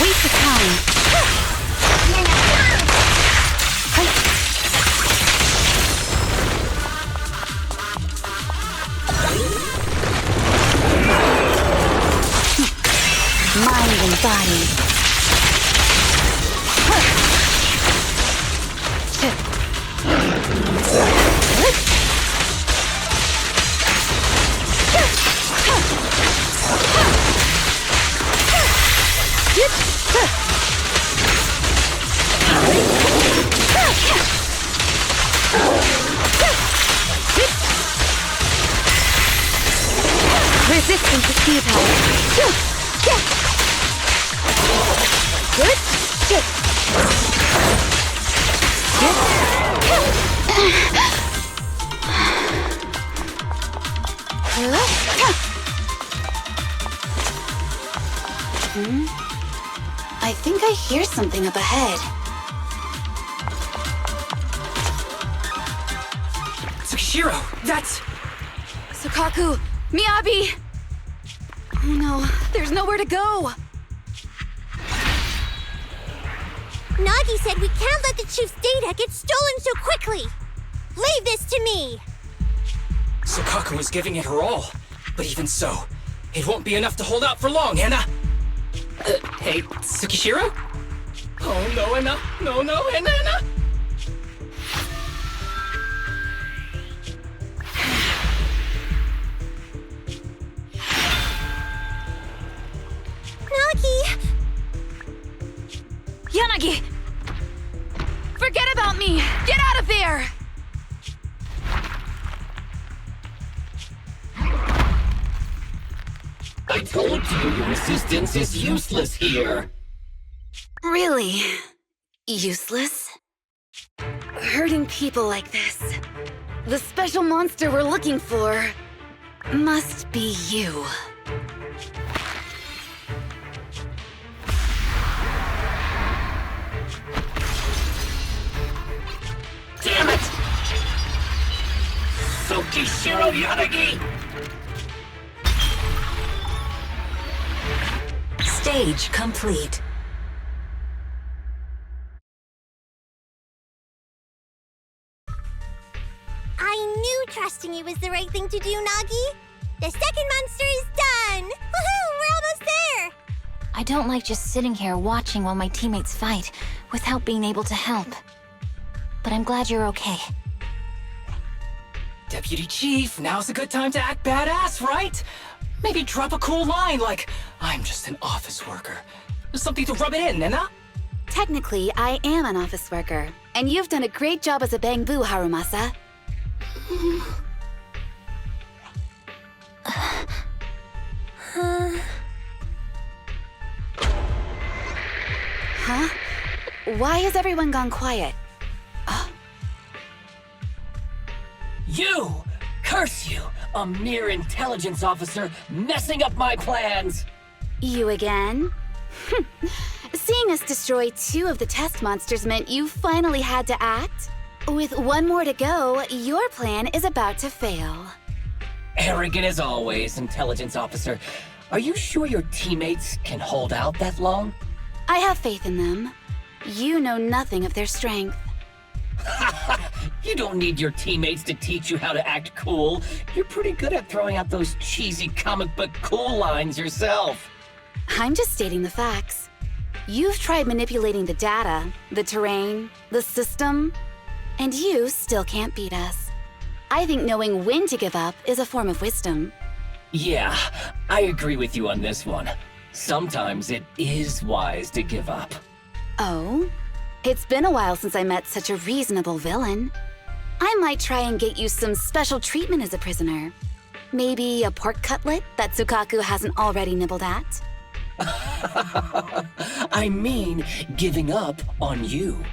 Speaker 7: Waste of time. Mind and body. Resistance is futile. I think I hear something up ahead.
Speaker 9: Tsukishiro, that's...
Speaker 7: Sukaku! Miyabi! Oh no, there's nowhere to go!
Speaker 1: Nagi said we can't let the chief's data get stolen so quickly. Leave this to me.
Speaker 9: Sukaku was giving it her all, but even so, it won't be enough to hold out for long, Anna! Hey, Tsukishiro? Oh no, Anna! No, Anna!
Speaker 1: Nagi!
Speaker 7: Yanagi! Forget about me! Get out of there!
Speaker 10: I told you your assistance is useless here.
Speaker 7: Really? Useless? Hurting people like this. The special monster we're looking for must be you.
Speaker 10: Damn it! Tsukishiro Yanagi!
Speaker 8: Stage complete.
Speaker 1: I knew trusting you was the right thing to do, Nagi. The second monster is done! Woohoo! We're almost there!
Speaker 8: I don't like just sitting here watching while my teammates fight without being able to help. But I'm glad you're okay.
Speaker 9: Deputy Chief, now's a good time to act badass, right? Maybe drop a cool line like, I'm just an office worker. Something to rub it in, Nena?
Speaker 7: Technically, I am an office worker, and you've done a great job as a bangbu, Harumasa. Huh? Why has everyone gone quiet?
Speaker 10: You! Curse you! A mere intelligence officer messing up my plans!
Speaker 7: You again? Seeing us destroy 2 of the test monsters meant you finally had to act? With 1 more to go, your plan is about to fail.
Speaker 10: Arrogant as always, intelligence officer. Are you sure your teammates can hold out that long?
Speaker 7: I have faith in them. You know nothing of their strength.
Speaker 10: You don't need your teammates to teach you how to act cool. You're pretty good at throwing out those cheesy comic book cool lines yourself.
Speaker 7: I'm just stating the facts. You've tried manipulating the data, the terrain, the system, and you still can't beat us. I think knowing when to give up is a form of wisdom.
Speaker 10: Yeah, I agree with you on this one. Sometimes it is wise to give up.
Speaker 7: Oh? It's been a while since I met such a reasonable villain. I might try and get you some special treatment as a prisoner. Maybe a pork cutlet that Tsukaku hasn't already nibbled at?
Speaker 10: I mean, giving up on you.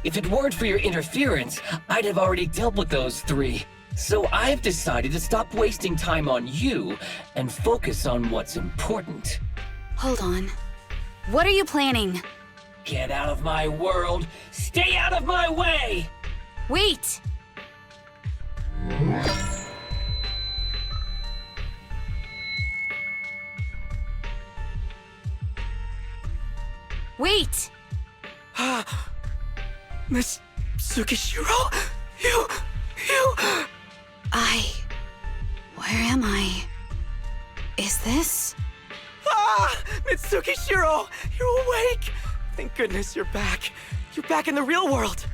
Speaker 10: If it weren't for your interference, I'd have already dealt with those 3. So I've decided to stop wasting time on you and focus on what's important.
Speaker 7: Hold on. What are you planning?
Speaker 10: Get out of my world! Stay out of my way!
Speaker 7: Wait! Wait!
Speaker 5: Miss Tsukishiro? You...
Speaker 7: Where am I? Is this?
Speaker 5: Mitsukishiro! You're awake! Thank goodness you're back. You're back in the real world.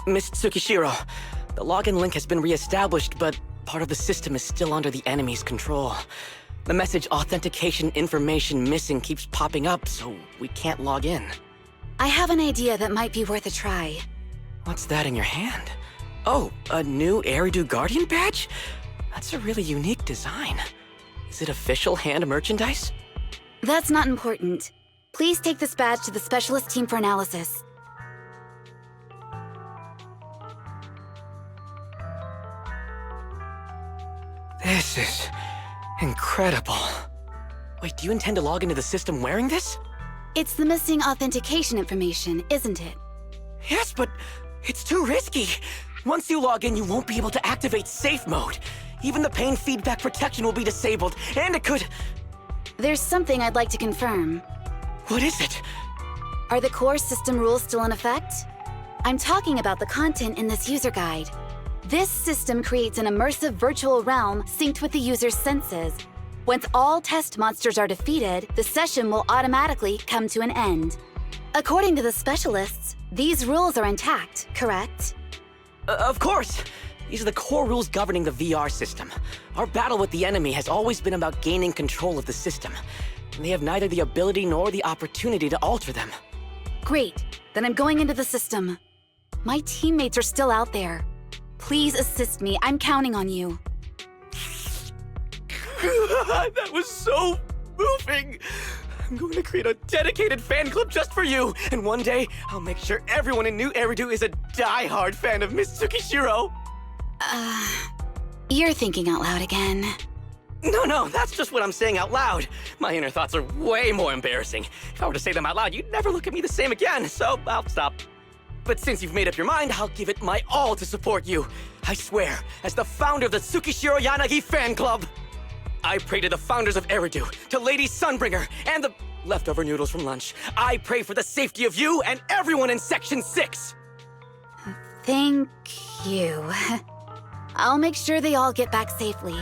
Speaker 5: Miss Tsukishiro, the login link has been re-established, but part of the system is still under the enemy's control. The message authentication information missing keeps popping up, so we can't log in.
Speaker 7: I have an idea that might be worth a try.
Speaker 5: What's that in your hand? Oh, a new Eridu Guardian badge? That's a really unique design. Is it official hand merchandise?
Speaker 7: That's not important. Please take this badge to the specialist team for analysis.
Speaker 5: This is incredible. Wait, do you intend to log into the system wearing this?
Speaker 7: It's the missing authentication information, isn't it?
Speaker 5: Yes, but it's too risky. Once you log in, you won't be able to activate safe mode. Even the pain feedback protection will be disabled, and it could...
Speaker 7: There's something I'd like to confirm.
Speaker 5: What is it?
Speaker 7: Are the core system rules still in effect? I'm talking about the content in this user guide. This system creates an immersive virtual realm synced with the user's senses. Once all test monsters are defeated, the session will automatically come to an end. According to the specialists, these rules are intact, correct?
Speaker 5: Of course! These are the core rules governing the VR system. Our battle with the enemy has always been about gaining control of the system. And they have neither the ability nor the opportunity to alter them.
Speaker 7: Great. Then I'm going into the system. My teammates are still out there. Please assist me. I'm counting on you.
Speaker 5: That was so moving! I'm going to create a dedicated fan club just for you, and one day, I'll make sure everyone in New Eridu is a die-hard fan of Miss Tsukishiro!
Speaker 7: You're thinking out loud again.
Speaker 5: No, that's just what I'm saying out loud. My inner thoughts are way more embarrassing. If I were to say them out loud, you'd never look at me the same again, so I'll stop. But since you've made up your mind, I'll give it my all to support you. I swear, as the founder of the Tsukishiro Yanagi fan club, I pray to the founders of Eridu, to Lady Sunbringer, and the leftover noodles from lunch. I pray for the safety of you and everyone in Section 6!
Speaker 7: Thank you. I'll make sure they all get back safely.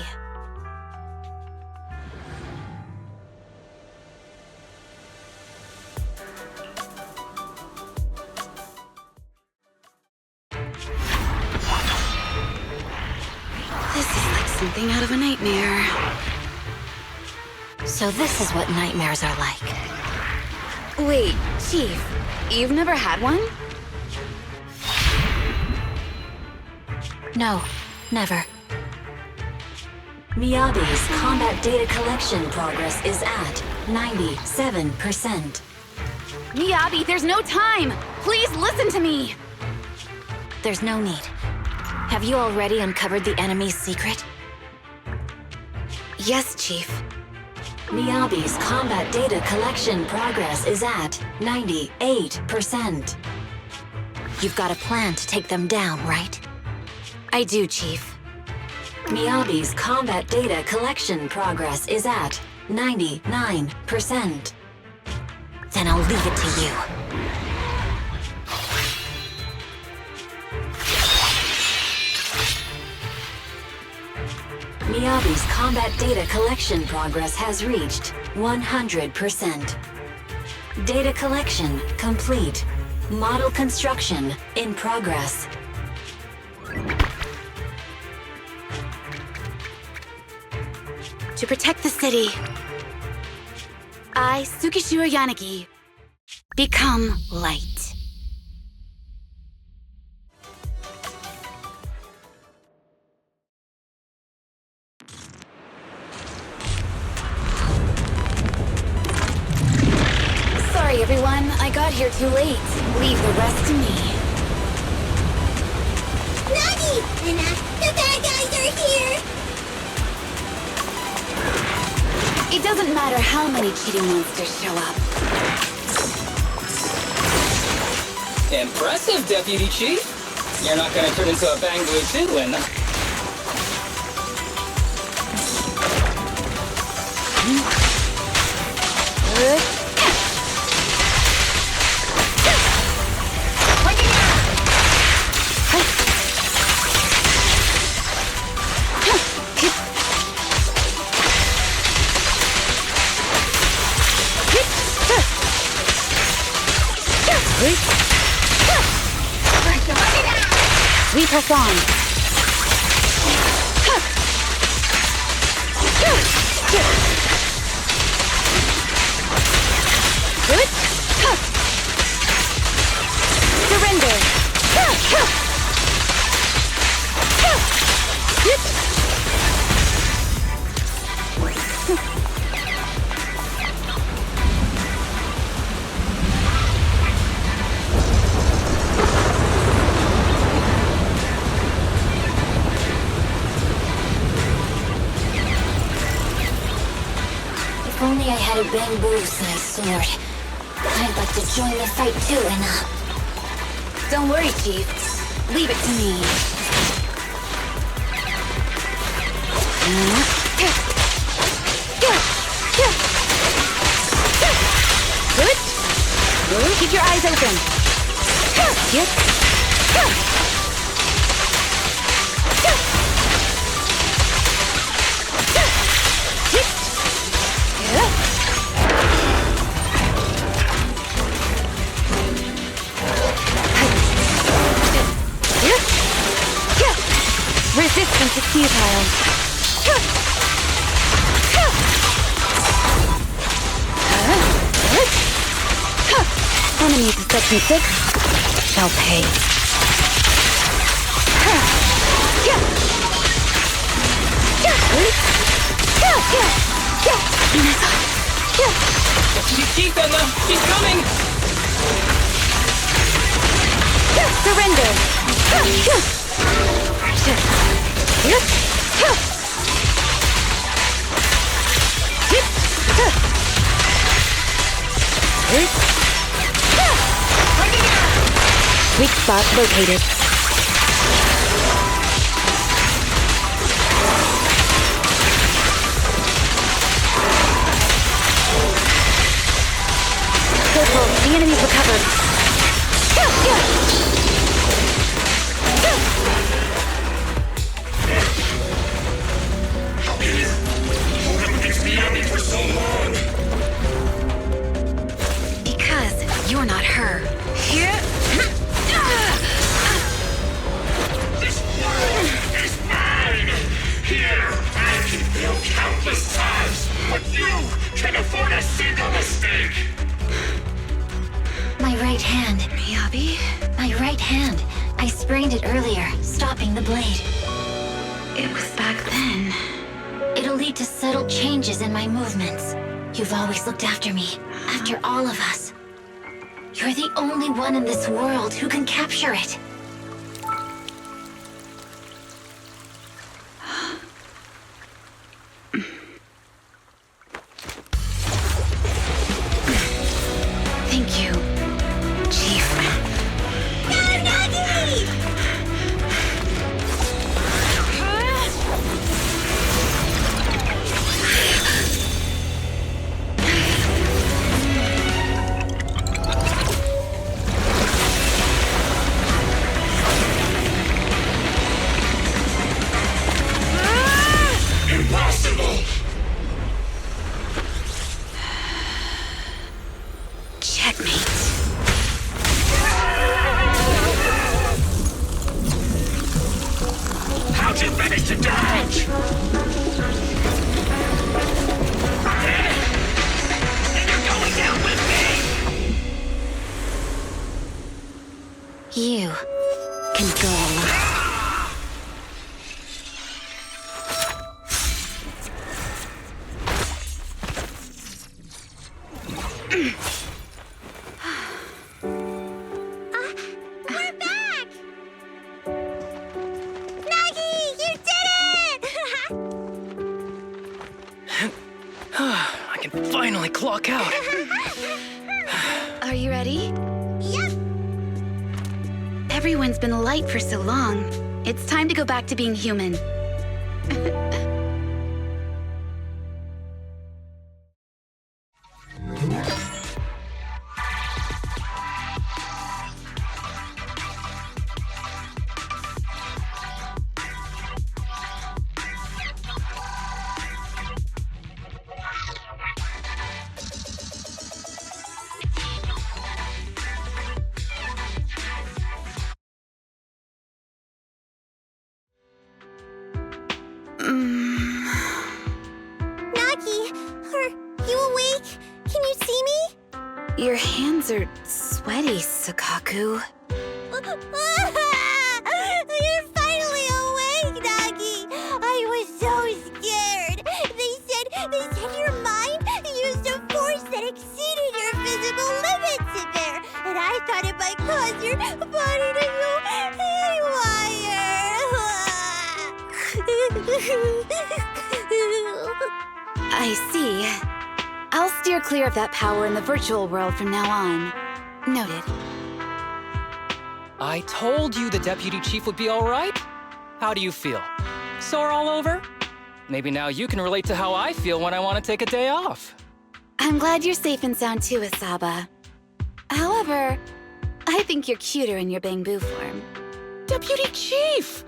Speaker 7: This is like something out of a nightmare.
Speaker 8: So this is what nightmares are like.
Speaker 7: Wait, Chief, you've never had one?
Speaker 8: No, never.
Speaker 11: Miyabi's combat data collection progress is at 97%.
Speaker 7: Miyabi, there's no time! Please listen to me!
Speaker 8: There's no need. Have you already uncovered the enemy's secret?
Speaker 7: Yes, Chief.
Speaker 11: Miyabi's combat data collection progress is at 98%.
Speaker 8: You've got a plan to take them down, right?
Speaker 7: I do, Chief.
Speaker 11: Miyabi's combat data collection progress is at 99%.
Speaker 8: Then I'll leave it to you.
Speaker 11: Miyabi's combat data collection progress has reached 100%. Data collection complete. Model construction in progress.
Speaker 7: To protect the city, I, Tsukishiro Yanagi, become light. Sorry, everyone. I got here too late. Leave the rest to me.
Speaker 1: Nagi! The bad guys are here!
Speaker 7: It doesn't matter how many cheating monsters show up.
Speaker 9: Impressive, Deputy Chief. You're not gonna turn into a Banglu Tidwin.
Speaker 7: We press on. Good. Surrender.
Speaker 8: If only I had a bamboo-sized sword. I'd like to join the fight too, Anna.
Speaker 7: Don't worry, Chief. Leave it to me. Good. Keep your eyes open. Yep. Resistance is futile. Enemies of Section 6 shall pay.
Speaker 9: She's Anna! She's coming!
Speaker 7: Surrender! Weak spot located. Careful, the enemy's recovered. Because you're not her.
Speaker 4: This world is mine! Here, I can fail countless times, but you can afford a single mistake!
Speaker 8: My right hand.
Speaker 7: Miyabi?
Speaker 8: My right hand. I sprained it earlier, stopping the blade.
Speaker 7: It was back then.
Speaker 8: It'll lead to subtle changes in my movements. You've always looked after me, after all of us. You're the only one in this world who can capture it.
Speaker 7: Thank you, Chief.
Speaker 4: Impossible!
Speaker 7: Checkmate.
Speaker 4: How'd you manage to dodge? You're going down with me!
Speaker 8: You can go alone.
Speaker 1: We're back! Nagi, you did it!
Speaker 9: I can finally clock out.
Speaker 7: Are you ready?
Speaker 1: Yep.
Speaker 7: Everyone's been light for so long. It's time to go back to being human.
Speaker 1: Nagi, are you awake? Can you see me?
Speaker 7: Your hands are sweaty, Sakaku.
Speaker 1: You're finally awake, Nagi! I was so scared. They said your mind used a force that exceeded your physical limits in there, and I thought it might cause your body to go haywire.
Speaker 7: I see. I'll steer clear of that power in the virtual world from now on. Noted.
Speaker 9: I told you the deputy chief would be all right. How do you feel? Sore all over? Maybe now you can relate to how I feel when I want to take a day off.
Speaker 7: I'm glad you're safe and sound too, Asaba. However, I think you're cuter in your Bangbu form.
Speaker 9: Deputy chief!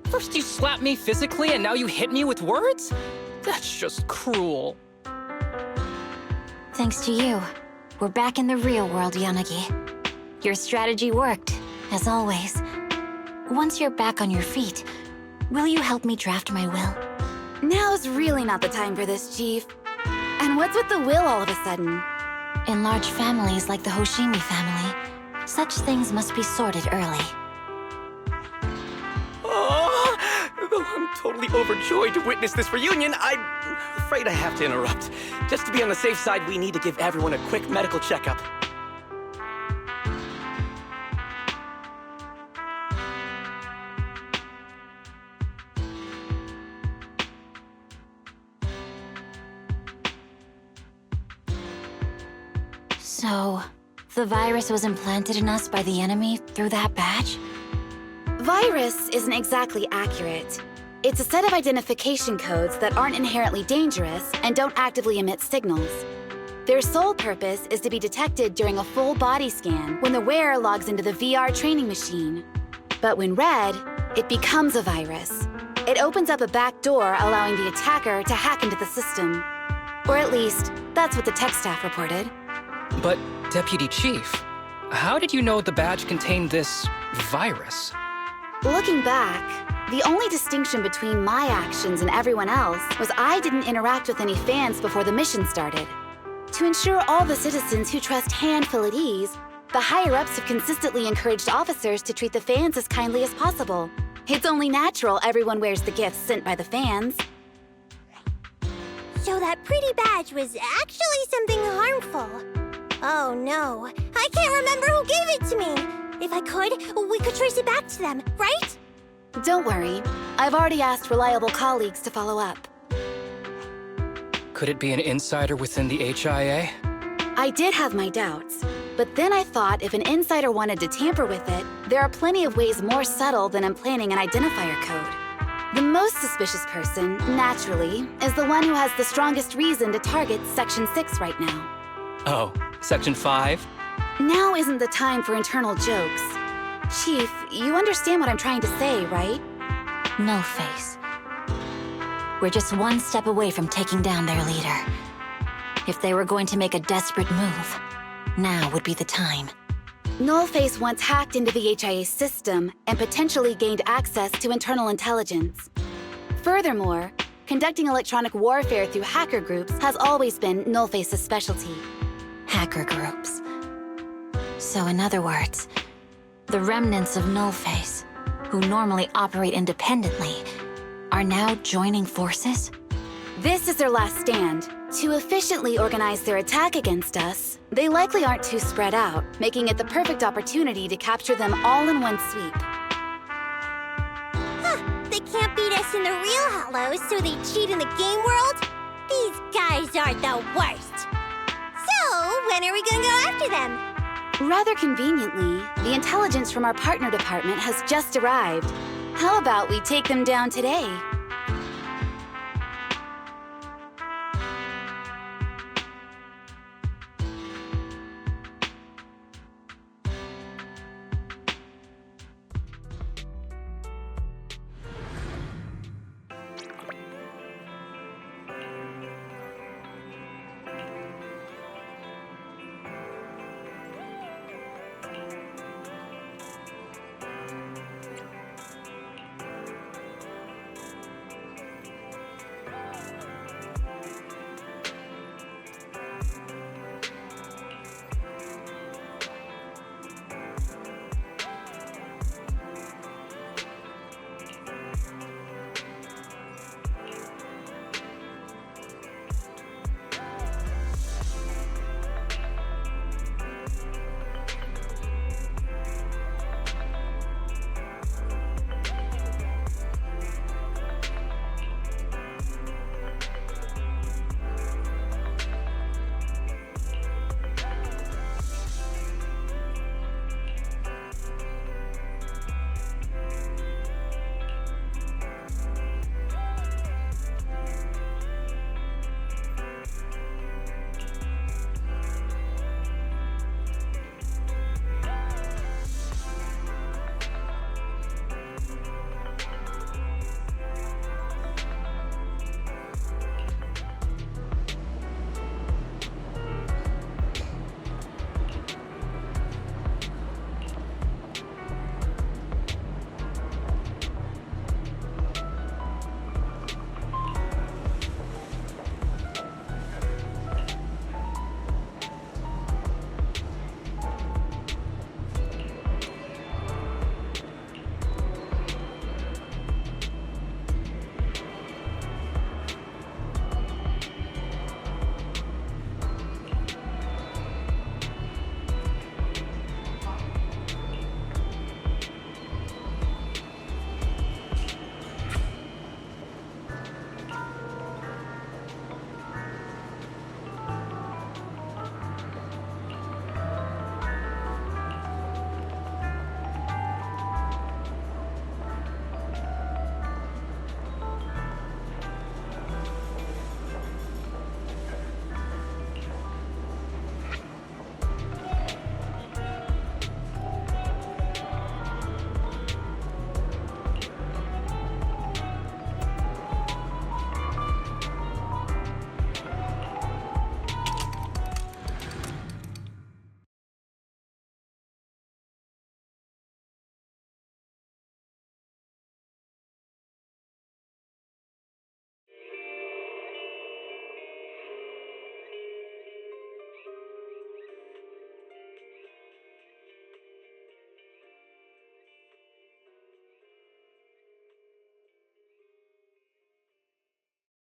Speaker 9: First you slap me physically and now you hit me with words? That's just cruel.
Speaker 8: Thanks to you, we're back in the real world, Yanagi. Your strategy worked, as always. Once you're back on your feet, will you help me draft my will?
Speaker 7: Now's really not the time for this, Chief. And what's with the will all of a sudden?
Speaker 8: In large families like the Hoshimi family, such things must be sorted early.
Speaker 5: Oh, though I'm totally overjoyed to witness this reunion, I'm afraid I have to interrupt. Just to be on the safe side, we need to give everyone a quick medical checkup.
Speaker 8: So, the virus was implanted in us by the enemy through that badge?
Speaker 7: Virus isn't exactly accurate. It's a set of identification codes that aren't inherently dangerous and don't actively emit signals. Their sole purpose is to be detected during a full body scan when the wearer logs into the VR training machine. But when read, it becomes a virus. It opens up a back door, allowing the attacker to hack into the system. Or at least, that's what the tech staff reported.
Speaker 9: But, Deputy Chief, how did you know the badge contained this virus?
Speaker 7: Looking back, the only distinction between my actions and everyone else was I didn't interact with any fans before the mission started. To ensure all the citizens who trust Han feel at ease, the higher-ups have consistently encouraged officers to treat the fans as kindly as possible. It's only natural everyone wears the gifts sent by the fans.
Speaker 1: So that pretty badge was actually something harmful. Oh no, I can't remember who gave it to me. If I could, we could trace it back to them, right?
Speaker 7: Don't worry, I've already asked reliable colleagues to follow up.
Speaker 9: Could it be an insider within the HIA?
Speaker 7: I did have my doubts, but then I thought if an insider wanted to tamper with it, there are plenty of ways more subtle than implanting an identifier code. The most suspicious person, naturally, is the one who has the strongest reason to target Section 6 right now.
Speaker 9: Oh, Section 5?
Speaker 7: Now isn't the time for internal jokes. Chief, you understand what I'm trying to say, right?
Speaker 8: No face. We're just one step away from taking down their leader. If they were going to make a desperate move, now would be the time.
Speaker 7: Nullface once hacked into the HIA system and potentially gained access to internal intelligence. Furthermore, conducting electronic warfare through hacker groups has always been Nullface's specialty.
Speaker 8: Hacker groups. So in other words, the remnants of Nullface, who normally operate independently, are now joining forces?
Speaker 7: This is their last stand. To efficiently organize their attack against us, they likely aren't too spread out, making it the perfect opportunity to capture them all in one sweep.
Speaker 1: Huh, they can't beat us in the real Hollows, so they cheat in the game world? These guys are the worst. So, when are we gonna go after them?
Speaker 7: Rather conveniently, the intelligence from our partner department has just arrived. How about we take them down today?